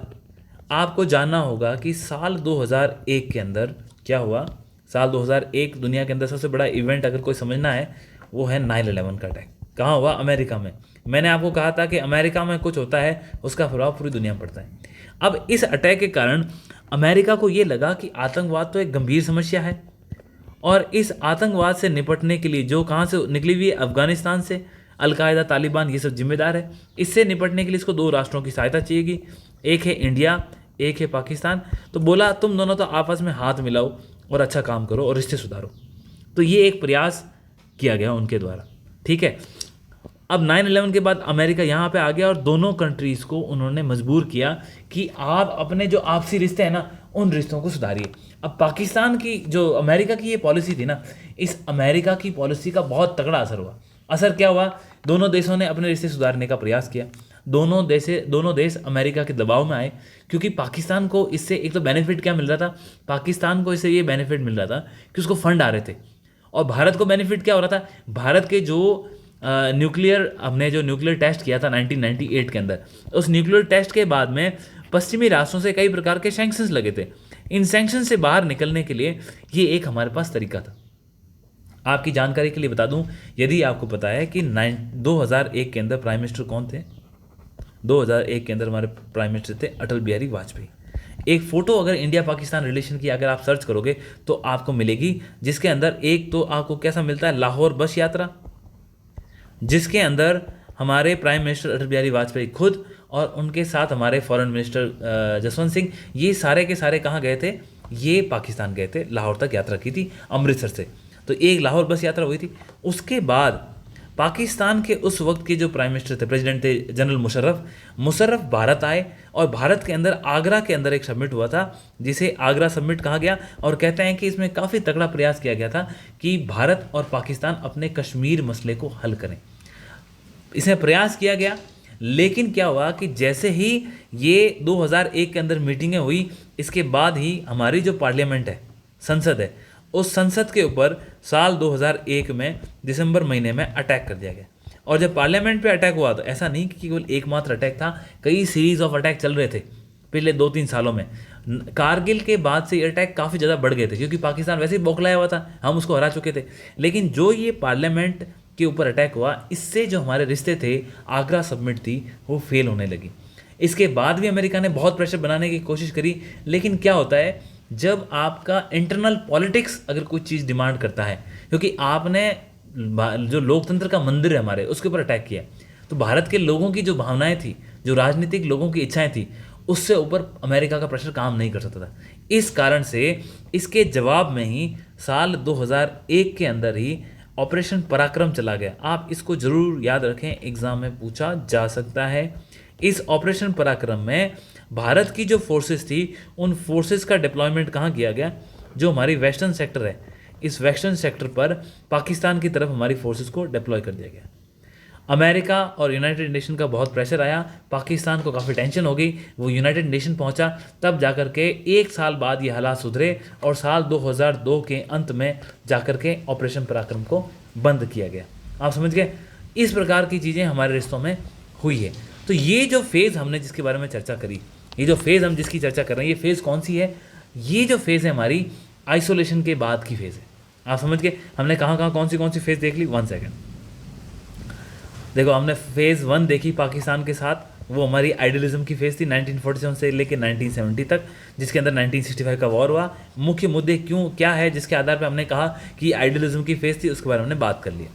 आपको जानना होगा कि साल 2001 के अंदर क्या हुआ। साल 2001 दुनिया के अंदर सबसे बड़ा इवेंट अगर कोई समझना है वो है 9/11 का अटैक। कहाँ हुआ? अमेरिका में। मैंने आपको कहा था कि अमेरिका में कुछ होता है उसका प्रभाव पूरी दुनिया में पड़ता है। अब इस अटैक के कारण अमेरिका को ये लगा कि आतंकवाद तो एक गंभीर समस्या है और इस आतंकवाद से निपटने के लिए जो कहाँ से निकली हुई है, अफगानिस्तान से, अलकायदा, तालिबान, ये सब जिम्मेदार है। इससे निपटने के लिए इसको 2 राष्ट्रों की सहायता चाहिएगी, एक है इंडिया, एक है पाकिस्तान। तो बोला तुम दोनों तो आपस में हाथ मिलाओ और अच्छा काम करो और रिश्ते सुधारो। तो ये एक प्रयास किया गया उनके द्वारा, ठीक है। अब 9/11 के बाद अमेरिका यहाँ पे आ गया और दोनों कंट्रीज़ को उन्होंने मजबूर किया कि आप अपने जो आपसी रिश्ते हैं ना, उन रिश्तों को सुधारिए। अब पाकिस्तान की जो अमेरिका की ये पॉलिसी थी ना, इस अमेरिका की पॉलिसी का बहुत तगड़ा असर हुआ। असर क्या हुआ? दोनों देशों ने अपने रिश्ते सुधारने का प्रयास किया। दोनों देश अमेरिका के दबाव में आए क्योंकि पाकिस्तान को इससे एक तो बेनिफिट क्या मिल रहा था, पाकिस्तान को इससे ये बेनिफिट मिल रहा था कि उसको फंड आ रहे थे। और भारत को बेनिफिट क्या हो रहा था? भारत के जो हमने जो न्यूक्लियर टेस्ट किया था 1998 के अंदर, उस न्यूक्लियर टेस्ट के बाद में पश्चिमी राष्ट्रों से कई प्रकार के सैंक्शंस लगे थे। इन सैंक्शन से बाहर निकलने के लिए ये एक हमारे पास तरीका था। आपकी जानकारी के लिए बता दूं, यदि आपको पता है कि 2001 के अंदर प्राइम मिनिस्टर कौन थे? 2001 के अंदर हमारे प्राइम मिनिस्टर थे अटल बिहारी वाजपेयी। एक फ़ोटो अगर इंडिया पाकिस्तान रिलेशन की अगर आप सर्च करोगे तो आपको मिलेगी, जिसके अंदर एक तो आपको कैसा मिलता है, लाहौर बस यात्रा, जिसके अंदर हमारे प्राइम मिनिस्टर अटल बिहारी वाजपेयी खुद और उनके साथ हमारे फॉरेन मिनिस्टर जसवंत सिंह, ये सारे के सारे कहाँ गए थे? ये पाकिस्तान गए थे, लाहौर तक यात्रा की थी अमृतसर से। तो एक लाहौर बस यात्रा हुई थी। उसके बाद पाकिस्तान के उस वक्त के जो प्राइम मिनिस्टर थे, प्रेसिडेंट थे जनरल मुशर्रफ भारत आए और भारत के अंदर आगरा के अंदर एक समिट हुआ था जिसे आगरा समिट कहा गया। और कहते हैं कि इसमें काफ़ी तगड़ा प्रयास किया गया था कि भारत और पाकिस्तान अपने कश्मीर मसले को हल करें। इसमें प्रयास किया गया, लेकिन क्या हुआ कि जैसे ही ये 2001 के अंदर मीटिंगें हुई, इसके बाद ही हमारी जो पार्लियामेंट है, संसद है, उस संसद के ऊपर साल 2001 में दिसंबर महीने में अटैक कर दिया गया। और जब पार्लियामेंट पे अटैक हुआ तो ऐसा नहीं कि केवल एकमात्र अटैक था, कई सीरीज ऑफ अटैक चल रहे थे पिछले 2-3 सालों में। कारगिल के बाद से ये अटैक काफ़ी ज़्यादा बढ़ गए थे क्योंकि पाकिस्तान वैसे ही बौखलाया हुआ था, हम उसको हरा चुके थे। लेकिन जो ये पार्लियामेंट के ऊपर अटैक हुआ, इससे जो हमारे रिश्ते थे, आगरा समिट थी, वो फेल होने लगी। इसके बाद भी अमेरिका ने बहुत प्रेशर बनाने की कोशिश करी, लेकिन क्या होता है जब आपका इंटरनल पॉलिटिक्स अगर कोई चीज़ डिमांड करता है, क्योंकि आपने जो लोकतंत्र का मंदिर है हमारे, उसके ऊपर अटैक किया, तो भारत के लोगों की जो भावनाएं थी, जो राजनीतिक लोगों की इच्छाएं थी, उससे ऊपर अमेरिका का प्रेशर काम नहीं कर सकता था। इस कारण से इसके जवाब में ही साल 2001 के अंदर ही ऑपरेशन पराक्रम चला गया। आप इसको जरूर याद रखें, एग्जाम में पूछा जा सकता है। इस ऑपरेशन पराक्रम में भारत की जो फोर्सेस थी, उन फोर्सेस का डिप्लॉयमेंट कहाँ किया गया? जो हमारी वेस्टर्न सेक्टर है, इस वेस्टर्न सेक्टर पर पाकिस्तान की तरफ हमारी फोर्सेस को डिप्लॉय कर दिया गया। अमेरिका और यूनाइटेड नेशन का बहुत प्रेशर आया, पाकिस्तान को काफ़ी टेंशन हो गई, वो यूनाइटेड नेशन पहुंचा, तब जाकर के 1 साल बाद ये हालात सुधरे और साल 2002 के अंत में जाकर के ऑपरेशन पराक्रम को बंद किया गया। आप समझ गए? इस प्रकार की चीज़ें हमारे रिश्तों में हुई है। तो ये जो फेज़ हमने जिसके बारे में चर्चा करी, ये जो फेज़ हम जिसकी चर्चा कर रहे हैं, ये फेज़ कौन सी है? ये जो फेज़ है हमारी आइसोलेशन के बाद की फेज़ है। आप समझ गए? हमने कहाँ कौन सी फेज़ देख ली? 1 सेकेंड देखो, हमने फेज़ 1 देखी पाकिस्तान के साथ, वो हमारी आइडियलिज्म की फेज़ थी 1947 से लेकर 1970 तक, जिसके अंदर 1965 का वॉर हुआ। मुख्य मुद्दे क्या है जिसके आधार पर हमने कहा कि आइडियलिज्म की फेज़ थी, उसके बारे में हमने बात कर लिया।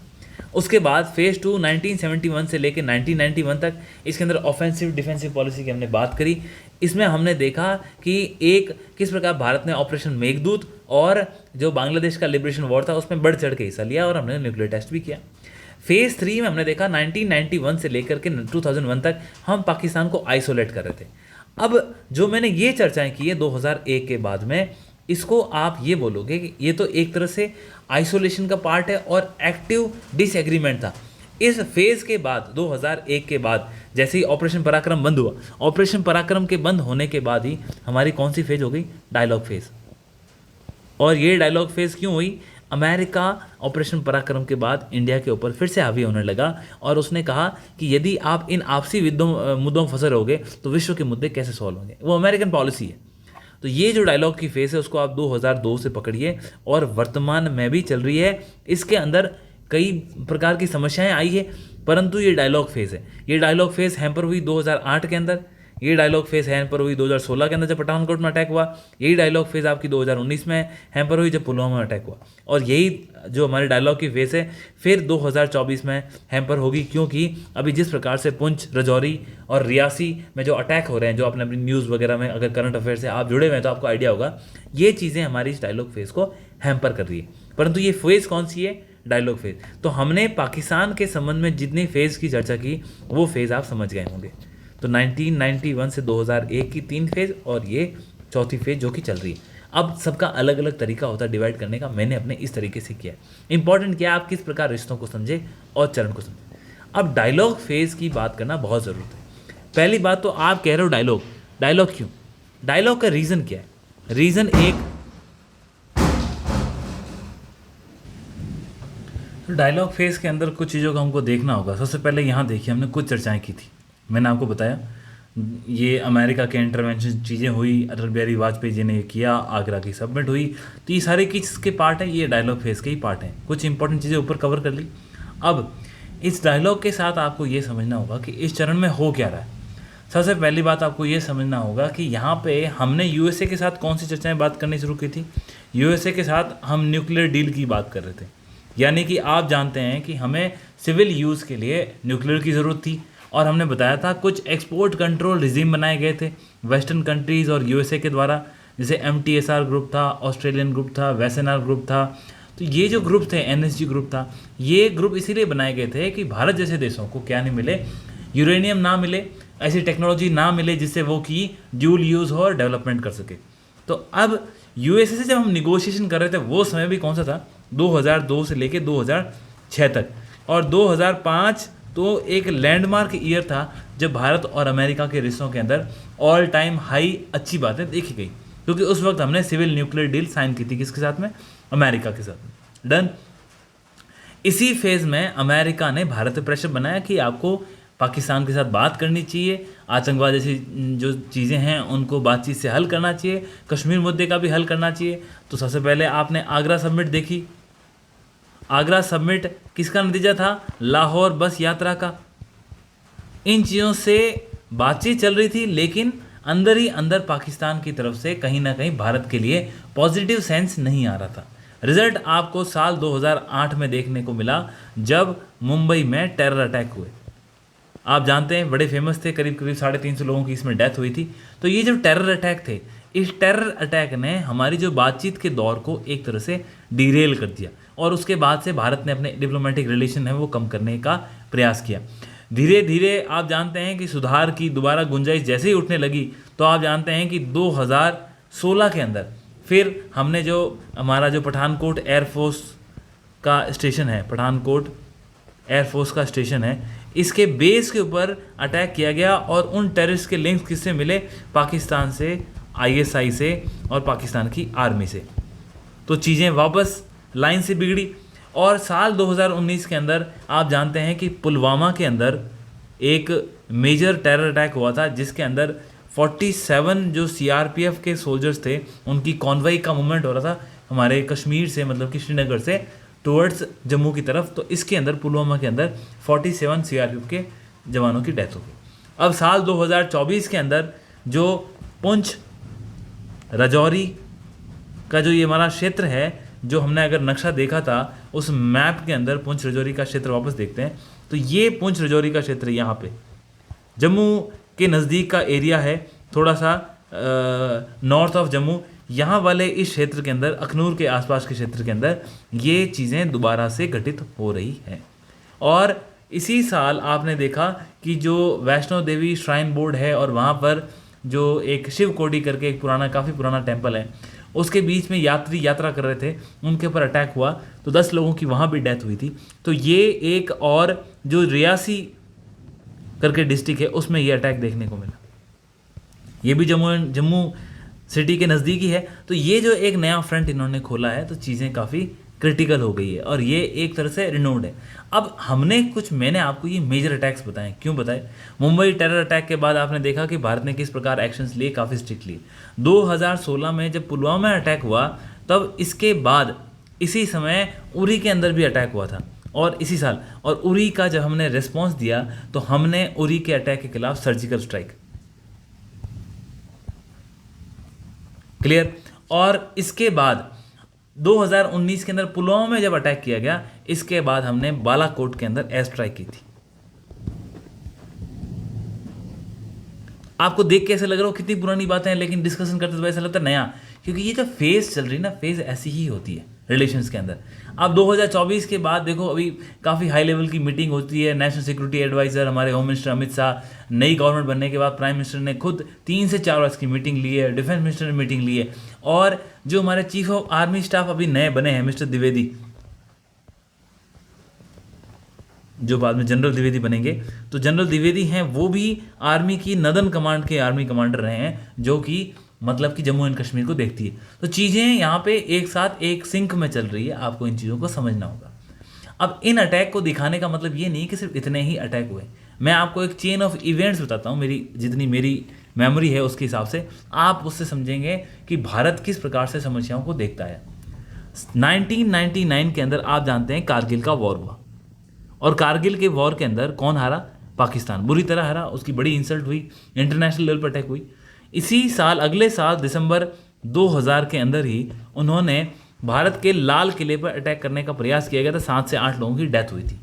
उसके बाद फेज़ 2 1971 से लेकर 1991 तक, इसके अंदर ऑफेंसिव डिफेंसिव पॉलिसी की हमने बात करी। इसमें हमने देखा कि किस प्रकार भारत ने ऑपरेशन मेघदूत और जो बांग्लादेश का लिबरेशन वॉर था उसमें बढ़ चढ़ के हिस्सा लिया और हमने न्यूक्लियर टेस्ट भी किया। फेज़ 3 में हमने देखा 1991 से लेकर के 2001 तक हम पाकिस्तान को आइसोलेट कर रहे थे। अब जो मैंने ये चर्चाएं की है 2001 के बाद में, इसको आप ये बोलोगे कि ये तो एक तरह से आइसोलेशन का पार्ट है और एक्टिव डिसएग्रीमेंट था। इस फेज़ के बाद 2001 के बाद जैसे ही ऑपरेशन पराक्रम बंद हुआ, ऑपरेशन पराक्रम के बंद होने के बाद ही हमारी कौन सी फेज़ हो गई? Dialogue phase. और ये डायलॉग फेज क्यों हुई? अमेरिका ऑपरेशन पराक्रम के बाद इंडिया के ऊपर फिर से हावी होने लगा और उसने कहा कि यदि आप इन आपसी मुद्दों में फंसे रहोगे तो विश्व के मुद्दे कैसे सॉल्व होंगे। वो अमेरिकन पॉलिसी है। तो ये जो डायलॉग की फेस है उसको आप 2002 से पकड़िए और वर्तमान में भी चल रही है। इसके अंदर कई प्रकार की समस्याएं आई है, परंतु ये डायलॉग फेस है। ये डायलॉग फेस हैम्पर हुई 2008 के अंदर, ये डायलॉग फेस हैम्पर हुई 2016 के अंदर जब पठानकोट में अटैक हुआ, यही डायलॉग फेस आपकी 2019 में हैम्पर हुई जब पुलवामा में अटैक हुआ, और यही जो हमारे डायलॉग की फेस है फिर 2024 में हैम्पर होगी, क्योंकि अभी जिस प्रकार से पुंछ, राजौरी और रियासी में जो अटैक हो रहे हैं, जो आपने अपनी न्यूज़ वगैरह में अगर करंट अफेयर से आप जुड़े हुए हैं तो आपको आइडिया होगा, ये चीज़ें हमारी इस डायलॉग फेस को हैम्पर कर रही है। परंतु ये फेज़ कौन सी है? Dialogue phase. तो हमने पाकिस्तान के संबंध में जितनी फेज़ की चर्चा की वो फेज़ आप समझ गए होंगे। तो 1991 से 2001 की 3 फेज़ और ये चौथी फेज़ जो कि चल रही है। अब सबका अलग अलग तरीका होता है डिवाइड करने का, मैंने अपने इस तरीके से किया है। इंपॉर्टेंट क्या है, आप किस प्रकार रिश्तों को समझे और चरण को समझे। अब डायलॉग फेज़ की बात करना बहुत ज़रूरी है। पहली बात तो आप कह रहे हो डायलॉग क्यों? डायलॉग का रीज़न क्या है? रीज़न एक, तो डायलॉग फेज़ के अंदर कुछ चीज़ों को हमको देखना होगा। सबसे पहले यहाँ देखिए, हमने कुछ चर्चाएं की थी, मैंने आपको बताया ये अमेरिका के इंटरवेंशन चीज़ें हुई, अटल बिहारी वाजपेयी जी ने किया, आगरा की सबमिट हुई, तो ये सारे किसके पार्ट है? ये डायलॉग फेज़ के ही पार्ट हैं। कुछ इंपॉर्टेंट चीज़ें ऊपर कवर कर ली। अब इस डायलॉग के साथ आपको ये समझना होगा कि इस चरण में हो क्या रहा है। सबसे पहली बात आपको ये समझना होगा कि यहाँ पे हमने यूएसए के साथ कौन सी चर्चाएं बात करनी शुरू की थी? यूएसए के साथ हम न्यूक्लियर डील की बात कर रहे थे, यानी कि आप जानते हैं कि हमें सिविल यूज़ के लिए न्यूक्लियर की ज़रूरत थी, और हमने बताया था कुछ एक्सपोर्ट कंट्रोल रिजीम बनाए गए थे वेस्टर्न कंट्रीज़ और यूएसए के द्वारा, जैसे MTSR ग्रुप था, ऑस्ट्रेलियन ग्रुप था, वेसेनार ग्रुप था। तो ये जो ग्रुप थे, NSG ग्रुप था, ये ग्रुप इसीलिए बनाए गए थे कि भारत जैसे देशों को क्या नहीं मिले, यूरेनियम ना मिले, ऐसी टेक्नोलॉजी ना मिले जिससे वो की ड्यूल यूज़ हो और डेवलपमेंट कर सके। तो अब यूएसए से जब हम निगोशिएशन कर रहे थे वो समय भी कौन सा था? 2002 से लेके 2006 तक, और 2005 तो एक लैंडमार्क ईयर था जब भारत और अमेरिका के रिश्तों के अंदर ऑल टाइम हाई अच्छी बातें देखी गई, क्योंकि उस वक्त हमने सिविल न्यूक्लियर डील साइन की थी। किसके साथ में? अमेरिका के साथ। डन। इसी फेज़ में अमेरिका ने भारत पर प्रेशर बनाया कि आपको पाकिस्तान के साथ बात करनी चाहिए, आतंकवाद जैसी जो चीज़ें हैं उनको बातचीत से हल करना चाहिए, कश्मीर मुद्दे का भी हल करना चाहिए। तो सबसे पहले आपने आगरा सबमिट देखी। आगरा सबमिट किसका नतीजा था? लाहौर बस यात्रा का। इन चीज़ों से बातचीत चल रही थी, लेकिन अंदर ही अंदर पाकिस्तान की तरफ से कहीं ना कहीं भारत के लिए पॉजिटिव सेंस नहीं आ रहा था। रिजल्ट आपको साल 2008 में देखने को मिला जब मुंबई में टेरर अटैक हुए। आप जानते हैं बड़े फेमस थे, करीब करीब 350 लोगों की इसमें डेथ हुई थी। तो ये जो टेरर अटैक थे, इस टेरर अटैक ने हमारी जो बातचीत के दौर को एक तरह से डिरेल कर दिया, और उसके बाद से भारत ने अपने डिप्लोमेटिक रिलेशन है वो कम करने का प्रयास किया। धीरे धीरे आप जानते हैं कि सुधार की दोबारा गुंजाइश जैसे ही उठने लगी, तो आप जानते हैं कि 2016 के अंदर फिर हमने जो हमारा जो पठानकोट एयरफोर्स का स्टेशन है, पठानकोट एयरफोर्स का स्टेशन है, इसके बेस के ऊपर अटैक किया गया, और उन टेररिस्ट के लिंक्स किससे मिले? पाकिस्तान से, ISI से और पाकिस्तान की आर्मी से। तो चीज़ें वापस लाइन से बिगड़ी, और साल 2019 के अंदर आप जानते हैं कि पुलवामा के अंदर एक मेजर टेरर अटैक हुआ था, जिसके अंदर 47 जो CRPF के सोल्जर्स थे उनकी कॉन्वॉय का मूवमेंट हो रहा था हमारे कश्मीर से, मतलब कि श्रीनगर से टुवर्ड्स जम्मू की तरफ। तो इसके अंदर पुलवामा के अंदर 47 CRPF के जवानों की डेथ हो गई। अब साल 2024 के अंदर जो पुंछ राजौरी का जो ये हमारा क्षेत्र है, जो हमने अगर नक्शा देखा था उस मैप के अंदर पुंछ राजौरी का क्षेत्र वापस देखते हैं, तो ये पुंछ राजौरी का क्षेत्र यहाँ पे जम्मू के नज़दीक का एरिया है, थोड़ा सा नॉर्थ ऑफ जम्मू, यहाँ वाले इस क्षेत्र के अंदर, अखनूर के आसपास के क्षेत्र के अंदर ये चीज़ें दोबारा से घटित हो रही हैं। और इसी साल आपने देखा कि जो वैष्णो देवी श्राइन बोर्ड है, और वहाँ पर जो एक शिव कोडी करके एक पुराना, काफ़ी पुराना टेम्पल है, उसके बीच में यात्री यात्रा कर रहे थे, उनके ऊपर अटैक हुआ, तो 10 लोगों की वहाँ भी डेथ हुई थी। तो ये एक और जो रियासी करके डिस्ट्रिक्ट है उसमें ये अटैक देखने को मिला। ये भी जम्मू सिटी के नज़दीक ही है। तो ये जो एक नया फ्रंट इन्होंने खोला है तो चीज़ें काफ़ी क्रिटिकल हो गई है और ये एक तरह से रिनोड है। अब मैंने आपको ये मेजर अटैक्स बताए। क्यों बताए? मुंबई टेरर अटैक के बाद आपने देखा कि भारत ने किस प्रकार एक्शंस लिए, काफ़ी स्ट्रिक्टली। 2016 में जब पुलवामा अटैक हुआ तब इसके बाद इसी समय उरी के अंदर भी अटैक हुआ था और इसी साल, और उरी का जब हमने रिस्पॉन्स दिया तो हमने उरी के अटैक के खिलाफ सर्जिकल स्ट्राइक, क्लियर। और इसके बाद 2019 के अंदर पुलवामा में जब अटैक किया गया, इसके बाद हमने बालाकोट के अंदर एयर स्ट्राइक की थी। आपको देख के ऐसा लग रहा हो कितनी पुरानी बातें हैं, लेकिन डिस्कशन करते तो ऐसा लगता है नया, क्योंकि ये जो फेज चल रही है ना, फेज ऐसी ही होती है रिलेशंस के अंदर। अब 2024 के बाद देखो, अभी काफ़ी हाई लेवल की मीटिंग होती है। नेशनल सिक्योरिटी एडवाइज़र हमारे होम मिनिस्टर अमित शाह, नई गवर्नमेंट बनने के बाद प्राइम मिनिस्टर ने खुद 3 से 4 बार की मीटिंग ली है, डिफेंस मिनिस्टर ने मीटिंग ली है, और जो हमारे चीफ ऑफ आर्मी स्टाफ अभी नए बने हैं मिस्टर द्विवेदी, जो बाद में जनरल द्विवेदी बनेंगे, तो जनरल द्विवेदी हैं वो भी आर्मी की नदन कमांड के आर्मी कमांडर रहे हैं, जो कि मतलब कि जम्मू एंड कश्मीर को देखती है। तो चीज़ें यहाँ पे एक साथ एक सिंक में चल रही है, आपको इन चीज़ों को समझना होगा। अब इन अटैक को दिखाने का मतलब ये नहीं कि सिर्फ इतने ही अटैक हुए। मैं आपको एक चेन ऑफ इवेंट्स बताता हूँ, जितनी मेरी मेमोरी है उसके हिसाब से, आप उससे समझेंगे कि भारत किस प्रकार से समस्याओं को देखता है। 1999 के अंदर आप जानते हैं कारगिल का वॉर हुआ, और कारगिल के वॉर के अंदर कौन हारा? पाकिस्तान बुरी तरह हारा, उसकी बड़ी इंसल्ट हुई, इंटरनेशनल लेवल पर अटैक हुई। इसी साल, अगले साल दिसंबर 2000 के अंदर ही उन्होंने भारत के लाल किले पर अटैक करने का प्रयास किया गया था। 7 से 8 लोगों की डेथ हुई थी।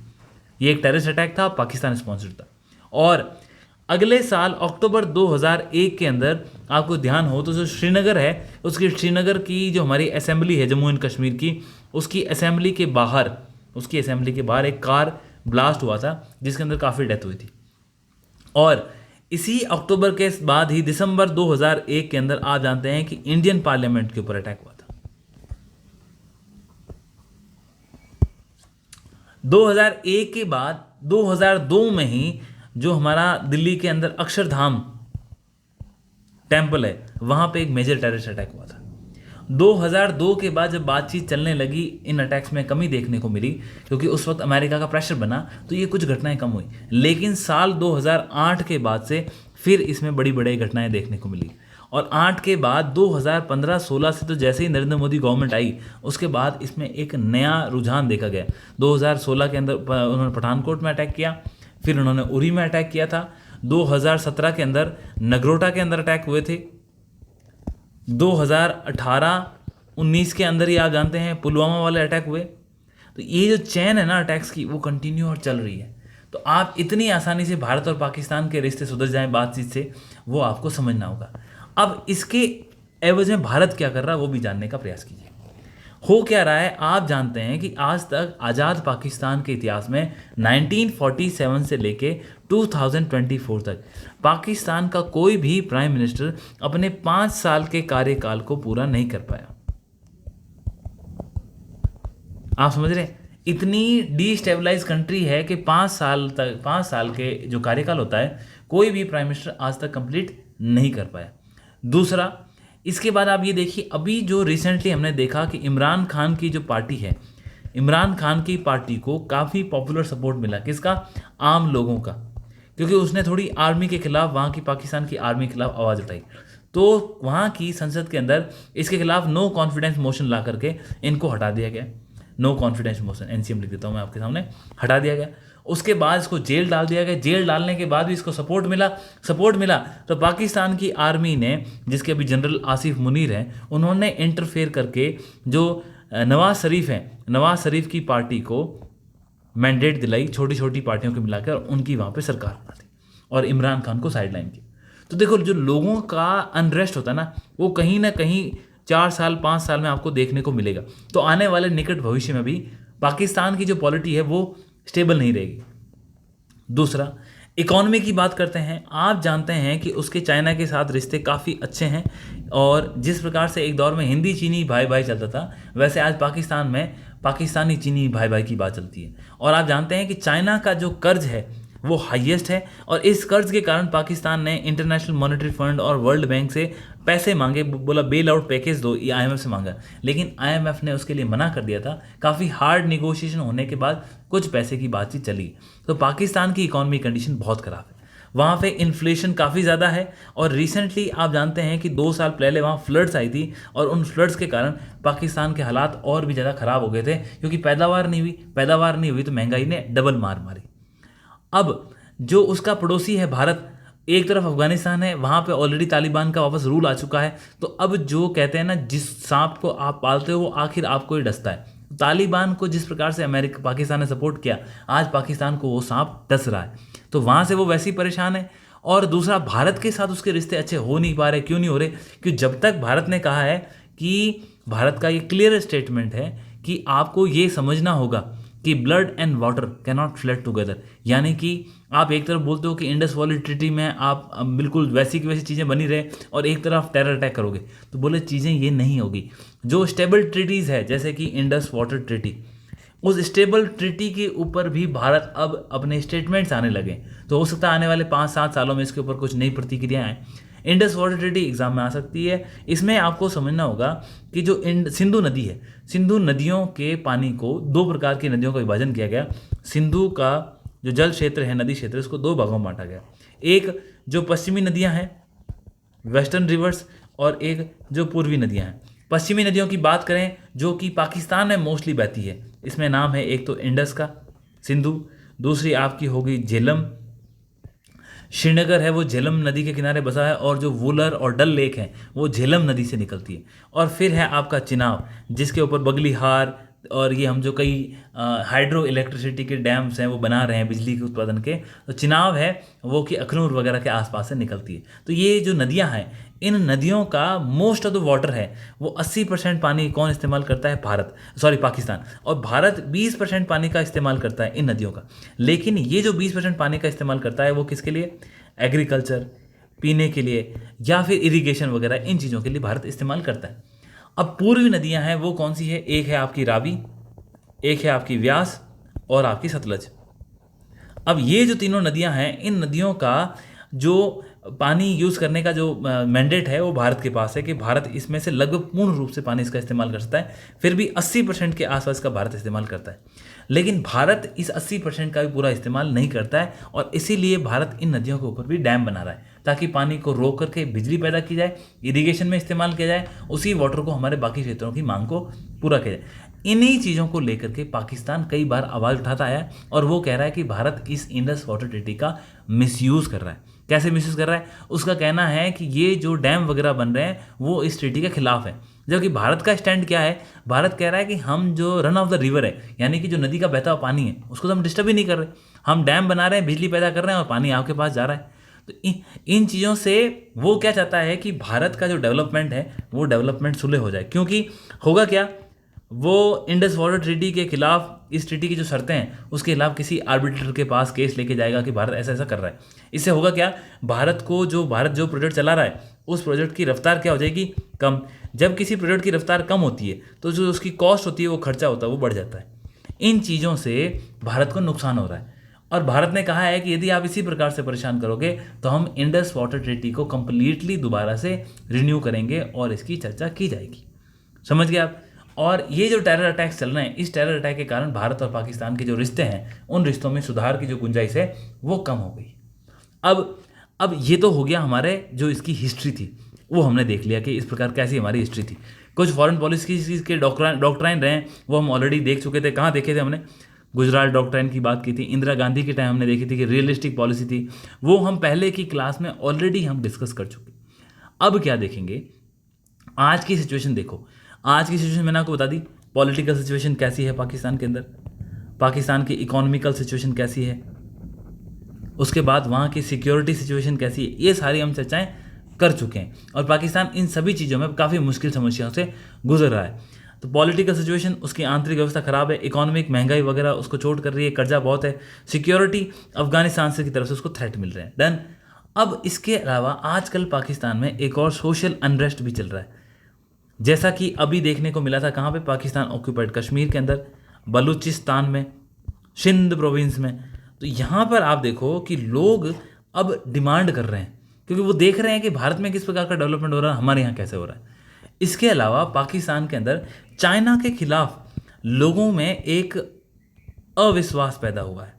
ये एक टेररिस्ट अटैक था, पाकिस्तान स्पॉन्सर्ड था। और अगले साल अक्टूबर 2001 के अंदर आपको ध्यान हो तो जो श्रीनगर है, उसकी श्रीनगर की जो हमारी असेंबली है जम्मू एंड कश्मीर की, उसकी असेंबली के बाहर एक कार ब्लास्ट हुआ था जिसके अंदर काफ़ी डेथ हुई थी। और इसी अक्टूबर के बाद ही दिसंबर 2001 के अंदर आप जानते हैं कि इंडियन पार्लियामेंट के ऊपर अटैक हुआ था। 2001 के बाद 2002 में ही जो हमारा दिल्ली के अंदर अक्षरधाम टेम्पल है, वहां पे एक मेजर टेररिस्ट अटैक हुआ था। 2002 के बाद जब बातचीत चलने लगी, इन अटैक्स में कमी देखने को मिली, क्योंकि उस वक्त अमेरिका का प्रेशर बना, तो ये कुछ घटनाएं कम हुई। लेकिन साल 2008 के बाद से फिर इसमें बड़ी बड़ी घटनाएं देखने को मिली। और 8 के बाद 2015-16 से तो जैसे ही नरेंद्र मोदी गवर्नमेंट आई, उसके बाद इसमें एक नया रुझान देखा गया। 2016 के अंदर उन्होंने पठानकोट में अटैक किया, फिर उन्होंने उरी में अटैक किया था। 2017 के अंदर नगरोटा के अंदर अटैक हुए थे। 2018-19 के अंदर ही आप जानते हैं पुलवामा वाले अटैक हुए। तो ये जो चैन है ना अटैक्स की, वो कंटिन्यू और चल रही है। तो आप इतनी आसानी से भारत और पाकिस्तान के रिश्ते सुधर जाएं बातचीत से, वो आपको समझना होगा। अब इसके एवज में भारत क्या कर रहा है वो भी जानने का प्रयास कीजिए। हो क्या रहा है? आप जानते हैं कि आज तक आज़ाद पाकिस्तान के इतिहास में 1947 से लेके 2024 तक पाकिस्तान का कोई भी प्राइम मिनिस्टर अपने 5 साल के कार्यकाल को पूरा नहीं कर पाया। आप समझ रहे हैं? इतनी डिस्टेबलाइज कंट्री है कि 5 साल के जो कार्यकाल होता है, कोई भी प्राइम मिनिस्टर आज तक कंप्लीट नहीं कर पाया। दूसरा, इसके बाद आप ये देखिए, अभी जो रिसेंटली हमने देखा कि इमरान खान की जो पार्टी है, इमरान खान की पार्टी को काफ़ी पॉपुलर सपोर्ट मिला। किसका? आम लोगों का, क्योंकि उसने थोड़ी आर्मी के खिलाफ, वहाँ की पाकिस्तान की आर्मी के खिलाफ आवाज़ उठाई। तो वहाँ की संसद के अंदर इसके खिलाफ नो कॉन्फिडेंस मोशन ला करके इनको हटा दिया गया। नो कॉन्फिडेंस मोशन, एनसीएम लिख देता हूँ मैं आपके सामने, हटा दिया गया। उसके बाद इसको जेल डाल दिया गया। जेल डालने के बाद भी इसको सपोर्ट मिला तो पाकिस्तान की आर्मी ने, जिसके अभी जनरल आसिफ मुनीर हैं, उन्होंने इंटरफेयर करके जो नवाज शरीफ की पार्टी को मैंडेट दिलाई, छोटी छोटी पार्टियों को मिलाकर, उनकी वहाँ पे सरकार बना दी और इमरान खान को साइडलाइन की। तो देखो, जो लोगों का अनरेस्ट होता है ना, वो कहीं ना कहीं 4 साल 5 साल में आपको देखने को मिलेगा। तो आने वाले निकट भविष्य में भी पाकिस्तान की जो पॉलिटी है वो स्टेबल नहीं रहेगी। दूसरा, इकोनॉमी की बात करते हैं। आप जानते हैं कि उसके चाइना के साथ रिश्ते काफ़ी अच्छे हैं, और जिस प्रकार से एक दौर में हिंदी चीनी भाई भाई चलता था, वैसे आज पाकिस्तान में पाकिस्तानी चीनी भाई भाई की बात चलती है। और आप जानते हैं कि चाइना का जो कर्ज है वो हाईएस्ट है। और इस कर्ज के कारण पाकिस्तान ने इंटरनेशनल मॉनेटरी फंड और वर्ल्ड बैंक से पैसे मांगे, बोला बेल आउट पैकेज दो, ये आईएमएफ से मांगा, लेकिन आईएमएफ ने उसके लिए मना कर दिया था। काफ़ी हार्ड निगोशिएशन होने के बाद कुछ पैसे की बातचीत चली। तो पाकिस्तान की इकॉनमी कंडीशन बहुत ख़राब है, वहाँ पे इन्फ्लेशन काफ़ी ज़्यादा है। और रिसेंटली आप जानते हैं कि 2 साल पहले वहाँ फ्लड्स आई थी, और उन फ्लड्स के कारण पाकिस्तान के हालात और भी ज़्यादा ख़राब हो गए थे, क्योंकि पैदावार नहीं हुई तो महंगाई ने डबल मार मारी। अब जो उसका पड़ोसी है भारत, एक तरफ अफगानिस्तान है, वहाँ पे ऑलरेडी तालिबान का वापस रूल आ चुका है। तो अब जो कहते हैं ना, जिस सांप को आप पालते हो वो आखिर आपको ही डसता है। तालिबान को जिस प्रकार से अमेरिका पाकिस्तान ने सपोर्ट किया, आज पाकिस्तान को वो सांप डस रहा है। तो वहाँ से वो वैसे ही परेशान है। और दूसरा, भारत के साथ उसके रिश्ते अच्छे हो नहीं पा रहे। क्यों नहीं हो रहे? क्योंकि जब तक भारत ने कहा है कि, भारत का ये क्लियर स्टेटमेंट है कि आपको ये समझना होगा कि blood and water can not flood together. यानी कि आप एक तरफ बोलते हो कि इंडस वैली ट्रीटी में आप बिल्कुल वैसी की वैसी चीज़ें बनी रहे, और एक तरफ टेरर अटैक करोगे, तो बोले चीज़ें ये नहीं होगी। जो स्टेबल ट्रीटीज़ है, जैसे कि इंडस वाटर ट्रीटी, उस स्टेबल ट्रीटी के ऊपर भी भारत अब अपने स्टेटमेंट्स आने लगे। तो हो सकता है आने वाले 5-7 सालों में इसके ऊपर कुछ नई प्रतिक्रिया आए। इंडस वाटर ट्रीटी एग्जाम में आ सकती है। इसमें आपको समझना होगा कि जो सिंधु नदी है, सिंधु नदियों के पानी को 2 प्रकार की नदियों का विभाजन किया गया। सिंधु का जो जल क्षेत्र है, नदी क्षेत्र, उसको 2 भागों में बांटा गया। एक जो पश्चिमी नदियां हैं, वेस्टर्न रिवर्स, और एक जो पूर्वी नदियां हैं। पश्चिमी नदियों की बात करें, जो कि पाकिस्तान में मोस्टली बहती है, इसमें नाम है एक तो इंडस का, सिंधु, दूसरी आपकी होगी झेलम। श्रीनगर है वो झेलम नदी के किनारे बसा है, और जो वुलर और डल लेक है वो झेलम नदी से निकलती है। और फिर है आपका चिनाब, जिसके ऊपर बगलीहार और ये हम जो कई हाइड्रो इलेक्ट्रिसिटी के डैम्स हैं वो बना रहे हैं बिजली के उत्पादन के। तो चिनाब है वो कि अखनूर वगैरह के आसपास से निकलती है। तो ये जो नदियां हैं, इन नदियों का मोस्ट ऑफ द वाटर है वो 80% पानी कौन इस्तेमाल करता है? पाकिस्तान। और भारत 20% पानी का इस्तेमाल करता है इन नदियों का। लेकिन ये जो 20% पानी का इस्तेमाल करता है वो किसके लिए? एग्रीकल्चर, पीने के लिए, या फिर इरिगेशन वगैरह, इन चीज़ों के लिए भारत इस्तेमाल करता है। अब पूर्वी नदियां हैं वो कौन सी है? एक है आपकी रावी, एक है आपकी व्यास, और आपकी सतलज। अब ये जो तीनों नदियां हैं, इन नदियों का जो पानी यूज़ करने का जो मैंडेट है वो भारत के पास है, कि भारत इसमें से लगभग पूर्ण रूप से पानी इसका इस्तेमाल कर सकता है। फिर भी 80% के आसपास का भारत इस्तेमाल करता है। लेकिन भारत इस 80% का भी पूरा इस्तेमाल नहीं करता है, और इसीलिए भारत इन नदियों के ऊपर भी डैम बना रहा है, ताकि पानी को रोक करके बिजली पैदा की जाए, इरिगेशन में इस्तेमाल किया जाए, उसी वाटर को हमारे बाकी क्षेत्रों की मांग को पूरा किया जाए। इन्हीं चीज़ों को लेकर के पाकिस्तान कई बार आवाज़ उठाता है, और वो कह रहा है कि भारत इस इंडस वाटर ट्रीटी का मिसयूज़ कर रहा है। कैसे मिसयूज़ कर रहा है? उसका कहना है कि ये जो डैम वगैरह बन रहे हैं वो इस ट्रीटी के खिलाफ है। जबकि भारत का स्टैंड क्या है? भारत कह रहा है कि हम जो रन ऑफ द रिवर है, यानी कि जो नदी का बहता हुआ पानी है, उसको तो हम डिस्टर्ब ही नहीं कर रहे। हम डैम बना रहे हैं, बिजली पैदा कर रहे हैं, और पानी आपके पास जा रहा है। तो इन चीज़ों से वो क्या चाहता है कि भारत का जो डेवलपमेंट है वो डेवलपमेंट सुलह हो जाए। क्योंकि होगा क्या, वो इंडस वाटर ट्रीटी के खिलाफ, इस ट्रीटी की जो शर्तें हैं उसके खिलाफ किसी आर्बिट्रेटर के पास केस लेके जाएगा कि भारत ऐसा ऐसा कर रहा है। इससे होगा क्या, भारत जो प्रोजेक्ट चला रहा है उस प्रोजेक्ट की रफ्तार क्या हो जाएगी? कम। जब किसी प्रोजेक्ट की रफ्तार कम होती है तो जो उसकी कॉस्ट होती है, वो खर्चा होता है, वो बढ़ जाता है। इन चीज़ों से भारत को नुकसान हो रहा है, और भारत ने कहा है कि यदि आप इसी प्रकार से परेशान करोगे तो हम इंडस वाटर ट्रीटी को कंप्लीटली दोबारा से रिन्यू करेंगे और इसकी चर्चा की जाएगी। समझ गए आप? और ये जो टेरर अटैक्स चल रहे हैं, इस टेरर अटैक के कारण भारत और पाकिस्तान के जो रिश्ते हैं, उन रिश्तों में सुधार की जो गुंजाइश है वो कम हो गई। अब ये तो हो गया हमारे जो इसकी हिस्ट्री थी, वो हमने देख लिया कि इस प्रकार कैसी हमारी हिस्ट्री थी। कुछ फॉरेन पॉलिसी के डॉक्ट्राइन रहे हैं, वो हम ऑलरेडी देख चुके थे। कहाँ देखे थे हमने? गुजरात डॉक्ट्राइन की बात की थी, इंदिरा गांधी के टाइम हमने देखी थी कि रियलिस्टिक पॉलिसी थी, वो हम पहले की क्लास में ऑलरेडी हम डिस्कस कर चुके। अब क्या देखेंगे? आज की सिचुएशन देखो। आज की सिचुएशन मैंने आपको बता दी, पॉलिटिकल सिचुएशन कैसी है पाकिस्तान के अंदर, पाकिस्तान की इकोनॉमिकल सिचुएशन कैसी है, उसके बाद वहाँ की सिक्योरिटी सिचुएशन कैसी है, ये सारी हम चर्चाएं कर चुके हैं। और पाकिस्तान इन सभी चीज़ों में काफ़ी मुश्किल समस्याओं से गुजर रहा है। तो पॉलिटिकल सिचुएशन, उसकी आंतरिक व्यवस्था खराब है, इकोनॉमिक महंगाई वगैरह उसको चोट कर रही है, कर्जा बहुत है, सिक्योरिटी अफगानिस्तान से की तरफ से उसको थ्रेट मिल रहे हैं। डन। अब इसके अलावा आजकल पाकिस्तान में एक और सोशल अनरेस्ट भी चल रहा है, जैसा कि अभी देखने को मिला था। कहाँ पे? पाकिस्तान ऑक्यूपाइड कश्मीर के अंदर, बलूचिस्तान में, सिंध प्रोविंस में। तो यहाँ पर आप देखो कि लोग अब डिमांड कर रहे हैं, क्योंकि वो देख रहे हैं कि भारत में किस प्रकार का डेवलपमेंट हो रहा है, हमारे यहाँ कैसे हो रहा है। इसके अलावा पाकिस्तान के अंदर चाइना के खिलाफ लोगों में एक अविश्वास पैदा हुआ है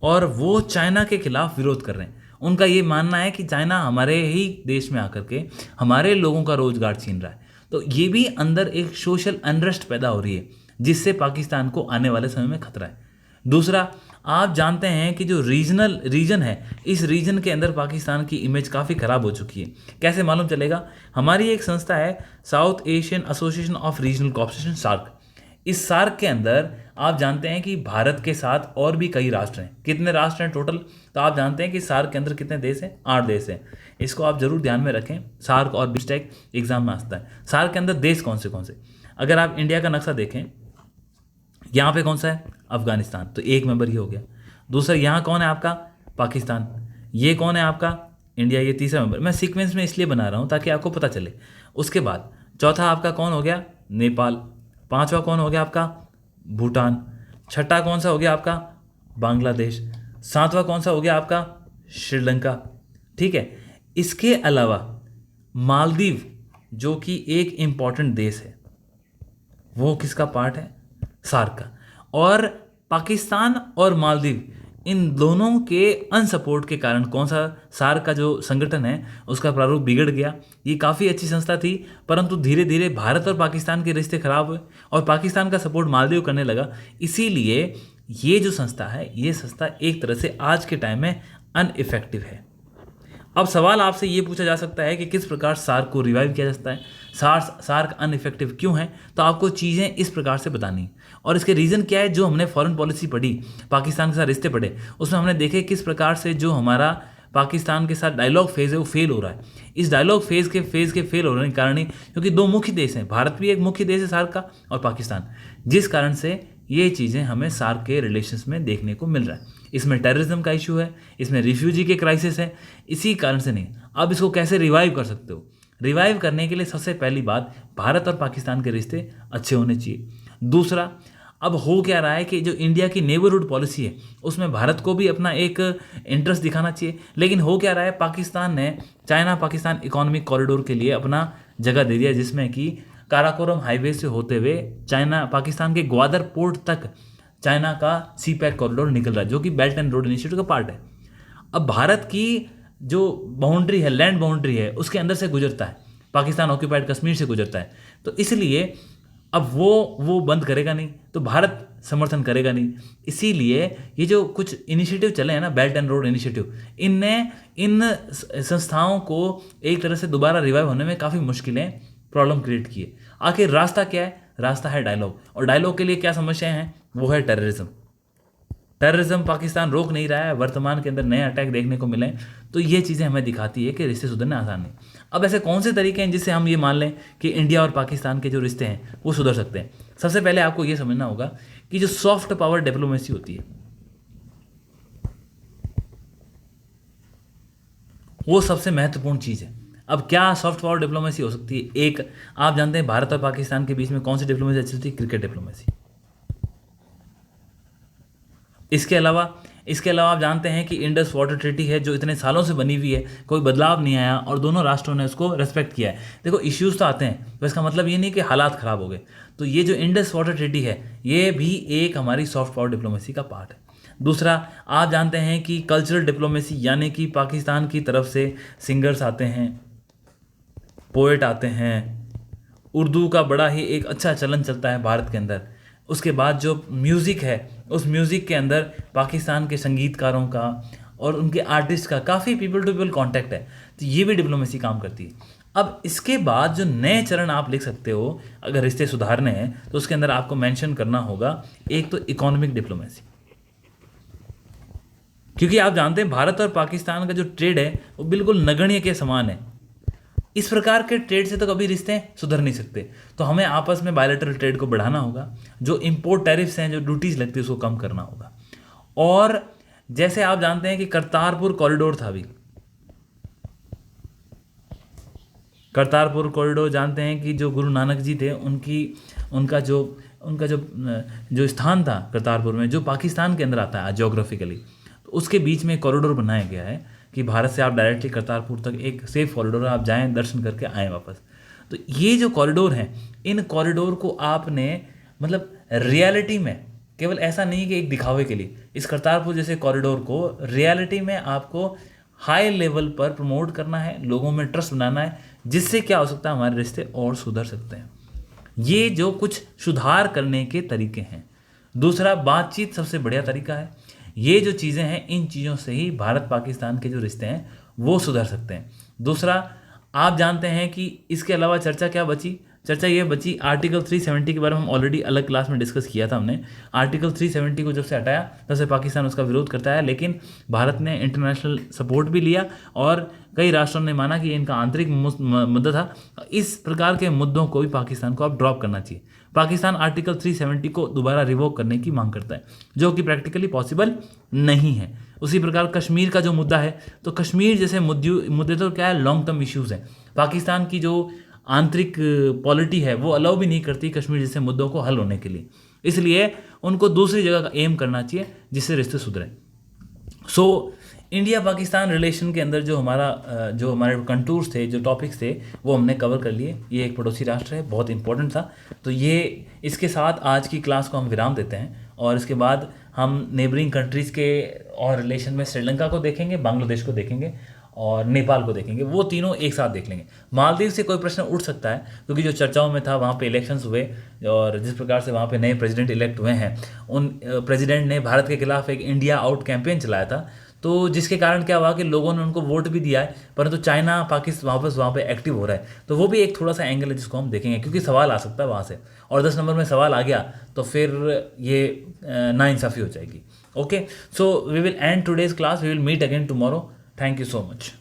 और वो चाइना के खिलाफ विरोध कर रहे हैं। उनका ये मानना है कि चाइना हमारे ही देश में आकर के हमारे लोगों का रोजगार छीन रहा है। तो ये भी अंदर एक सोशल अनरेस्ट पैदा हो रही है, जिससे पाकिस्तान को आने वाले समय में खतरा है। दूसरा, आप जानते हैं कि जो रीजन है, इस रीजन के अंदर पाकिस्तान की इमेज काफ़ी ख़राब हो चुकी है। कैसे मालूम चलेगा? हमारी एक संस्था है South Asian Association of Regional Cooperation, SAARC. इस सार्क के अंदर आप जानते हैं कि भारत के साथ और भी कई राष्ट्र हैं। कितने राष्ट्र हैं टोटल? तो आप जानते हैं कि सार्क के अंदर कितने देश हैं? 8 देश हैं। इसको आप जरूर ध्यान में रखें, सार्क और बिस्टेक एग्जाम में आता है। सार्क के अंदर देश कौन से? अगर आप इंडिया का नक्शा देखें, यहाँ पे कौन सा है? अफगानिस्तान, तो एक मेंबर ये हो गया। दूसरा, यहाँ कौन है आपका? पाकिस्तान। ये कौन है आपका? इंडिया। ये तीसरा मेंबर। मैं सीक्वेंस में इसलिए बना रहा हूँ ताकि आपको पता चले। उसके बाद चौथा आपका कौन हो गया? नेपाल। पांचवा कौन हो गया आपका? भूटान। छठा कौन सा हो गया आपका? बांग्लादेश। सातवां कौन सा हो गया आपका? श्रीलंका। ठीक है। इसके अलावा मालदीव, जो कि एक इंपॉर्टेंट देश है, वो किसका पार्ट है? सार्क का। और पाकिस्तान और मालदीव, इन दोनों के अनसपोर्ट के कारण कौन सा सार्क का जो संगठन है उसका प्रारूप बिगड़ गया। ये काफ़ी अच्छी संस्था थी, परंतु धीरे धीरे भारत और पाकिस्तान के रिश्ते खराब हुए और पाकिस्तान का सपोर्ट मालदीव करने लगा। इसीलिए ये जो संस्था है, ये संस्था एक तरह से आज के टाइम में अनइफेक्टिव है। अब सवाल आपसे ये पूछा जा सकता है कि किस प्रकार सार्क को रिवाइव किया जा सकता है, सार्क अनइफेक्टिव क्यों है? तो आपको चीज़ें इस प्रकार से बतानी, और इसके रीज़न क्या है। जो हमने फॉरेन पॉलिसी पढ़ी, पाकिस्तान के साथ रिश्ते पढ़े, उसमें हमने देखे किस प्रकार से जो हमारा पाकिस्तान के साथ डायलॉग फेज़ है वो फेल हो रहा है। इस डायलॉग फेज़ के फेल होने के कारण ही, क्योंकि दो मुख्य देश हैं, भारत भी एक मुख्य देश है सार्क का और पाकिस्तान, जिस कारण से ये चीज़ें हमें सार्क के रिलेशंस में देखने को मिल रहा है। इसमें टेररिज्म का इशू है, इसमें रिफ्यूजी के क्राइसिस है, इसी कारण से नहीं। अब इसको कैसे रिवाइव कर सकते हो? रिवाइव करने के लिए सबसे पहली बात, भारत और पाकिस्तान के रिश्ते अच्छे होने चाहिए। दूसरा, अब हो क्या रहा है कि जो इंडिया की नेबरहुड पॉलिसी है उसमें भारत को भी अपना एक इंटरेस्ट दिखाना चाहिए, लेकिन हो क्या रहा है, पाकिस्तान ने चाइना पाकिस्तान इकोनॉमिक कॉरिडोर के लिए अपना जगह दे दिया, जिसमें कि काराकोरम हाईवे से होते हुए चाइना पाकिस्तान के ग्वादर पोर्ट तक चाइना का सी पैक कॉरिडोर निकल रहा है, जो कि बेल्ट एंड रोड इनिशिएटिव का पार्ट है। अब भारत की जो बाउंड्री है, लैंड बाउंड्री है, उसके अंदर से गुजरता है, पाकिस्तान ऑक्यूपाइड कश्मीर से गुजरता है। तो इसलिए अब वो बंद करेगा नहीं, तो भारत समर्थन करेगा नहीं। इसीलिए ये जो कुछ इनिशिएटिव चले हैं ना, बेल्ट एंड रोड इनिशिएटिव, इनने इन संस्थाओं को एक तरह से दोबारा रिवाइव होने में काफ़ी मुश्किलें, प्रॉब्लम क्रिएट किए। आखिर रास्ता क्या है? रास्ता है डायलॉग, और डायलॉग के लिए क्या समस्याएं हैं? वो है टेररिज्म पाकिस्तान रोक नहीं रहा है, वर्तमान के अंदर नए अटैक देखने को मिले। तो ये चीज़ें हमें दिखाती है कि रिश्ते सुधरने आसान नहीं। अब ऐसे कौन से तरीके हैं जिससे हम ये मान लें कि इंडिया और पाकिस्तान के जो रिश्ते हैं वो सुधर सकते हैं? सबसे पहले आपको ये समझना होगा कि जो सॉफ्ट पावर डिप्लोमेसी होती है वो सबसे महत्वपूर्ण चीज़ है। अब क्या सॉफ्ट पावर डिप्लोमेसी हो सकती है? एक, आप जानते हैं भारत और पाकिस्तान के बीच में कौन सी डिप्लोमेसी अच्छी होती है? Cricket diplomacy. इसके अलावा आप जानते हैं कि इंडस वाटर ट्रीटी है, जो इतने सालों से बनी हुई है, कोई बदलाव नहीं आया और दोनों राष्ट्रों ने उसको रेस्पेक्ट किया है। देखो, इश्यूज तो आते हैं, तो इसका मतलब ये नहीं कि हालात ख़राब हो गए। तो ये जो इंडस वाटर ट्रीटी है, ये भी एक हमारी सॉफ्ट पावर डिप्लोमेसी का पार्ट है। दूसरा, आप जानते हैं कि कल्चरल डिप्लोमेसी, यानी कि पाकिस्तान की तरफ से सिंगर्स आते हैं, पोएट आते हैं, उर्दू का बड़ा ही एक अच्छा चलन चलता है भारत के अंदर। उसके बाद जो म्यूज़िक है, उस म्यूज़िक के अंदर पाकिस्तान के संगीतकारों का और उनके आर्टिस्ट का काफ़ी पीपल टू पीपल कॉन्टैक्ट है। तो ये भी डिप्लोमेसी काम करती है। अब इसके बाद जो नए चरण आप लिख सकते हो अगर रिश्ते सुधारने हैं, तो उसके अंदर आपको मेंशन करना होगा, एक तो इकोनॉमिक डिप्लोमेसी, क्योंकि आप जानते हैं भारत और पाकिस्तान का जो ट्रेड है वो बिल्कुल नगण्य के समान है। इस प्रकार के ट्रेड से तो कभी रिश्ते सुधर नहीं सकते। तो हमें आपस में बायलैटरल ट्रेड को बढ़ाना होगा, जो इंपोर्ट टैरिफ्स हैं, जो ड्यूटीज लगती है, उसको कम करना होगा। और जैसे आप जानते हैं कि करतारपुर कॉरिडोर था, अभी करतारपुर कॉरिडोर जानते हैं कि जो गुरु नानक जी थे, उनका जो स्थान था करतारपुर में, जो पाकिस्तान के अंदर आता है ज्योग्राफिकली, उसके बीच में एक कॉरिडोर बनाया गया है कि भारत से आप डायरेक्टली करतारपुर तक एक सेफ कॉरिडोर है, आप जाएं दर्शन करके आएँ वापस। तो ये जो कॉरिडोर हैं, इन कॉरिडोर को आपने मतलब रियलिटी में, केवल ऐसा नहीं कि एक दिखावे के लिए, इस करतारपुर जैसे कॉरिडोर को रियलिटी में आपको हाई लेवल पर प्रमोट करना है, लोगों में ट्रस्ट बनाना है, जिससे क्या हो सकता है हमारे रिश्ते और सुधर सकते हैं। ये जो कुछ सुधार करने के तरीके हैं। दूसरा, बातचीत सबसे बढ़िया तरीका है। ये जो चीज़ें हैं, इन चीज़ों से ही भारत पाकिस्तान के जो रिश्ते हैं वो सुधर सकते हैं। दूसरा, आप जानते हैं कि इसके अलावा चर्चा क्या बची? चर्चा ये बची आर्टिकल 370 के बारे में हम ऑलरेडी अलग क्लास में डिस्कस किया था हमने। आर्टिकल 370 को जब से हटाया तब से पाकिस्तान उसका विरोध करता है, लेकिन भारत ने इंटरनेशनल सपोर्ट भी लिया और कई राष्ट्रों ने माना कि इनका आंतरिक मुद्दा था। इस प्रकार के मुद्दों को भी पाकिस्तान को अब ड्रॉप करना चाहिए। पाकिस्तान आर्टिकल 370 को दोबारा रिवोक करने की मांग करता है, जो कि प्रैक्टिकली पॉसिबल नहीं है। उसी प्रकार कश्मीर का जो मुद्दा है, तो कश्मीर जैसे मुद्दे तो क्या है, लॉन्ग टर्म इश्यूज़ हैं। पाकिस्तान की जो आंतरिक पॉलिटी है वो अलाउ भी नहीं करती कश्मीर जैसे मुद्दों को हल होने के लिए, इसलिए उनको दूसरी जगह का एम करना चाहिए जिससे रिश्ते सुधरें। सो इंडिया पाकिस्तान रिलेशन के अंदर जो हमारे कंटूर्स थे, जो टॉपिक्स थे, वो हमने कवर कर लिए। ये एक पड़ोसी राष्ट्र है, बहुत इंपॉर्टेंट था। तो ये इसके साथ आज की क्लास को हम विराम देते हैं और इसके बाद हम नेबरिंग कंट्रीज़ के और रिलेशन में श्रीलंका को देखेंगे, बांग्लादेश को देखेंगे और नेपाल को देखेंगे। वो तीनों एक साथ देख लेंगे। मालदीव से कोई प्रश्न उठ सकता है क्योंकि जो चर्चाओं में था, वहाँ पे इलेक्शंस हुए और जिस प्रकार से वहाँ पे नए प्रेसिडेंट इलेक्ट हुए हैं, उन प्रेसिडेंट ने भारत के खिलाफ एक इंडिया आउट कैंपेन चलाया था, तो जिसके कारण क्या हुआ कि लोगों ने उनको वोट भी दिया है, परंतु चाइना पाकिस्तान वापस वहाँ पे एक्टिव हो रहा है। तो वो भी एक थोड़ा सा एंगल है जिसको हम देखेंगे, क्योंकि सवाल आ सकता है वहाँ से, और 10 नंबर में सवाल आ गया तो फिर ये नाइंसाफ़ी हो जाएगी। Okay, so we will end today's class, we will meet again tomorrow. Thank you so much.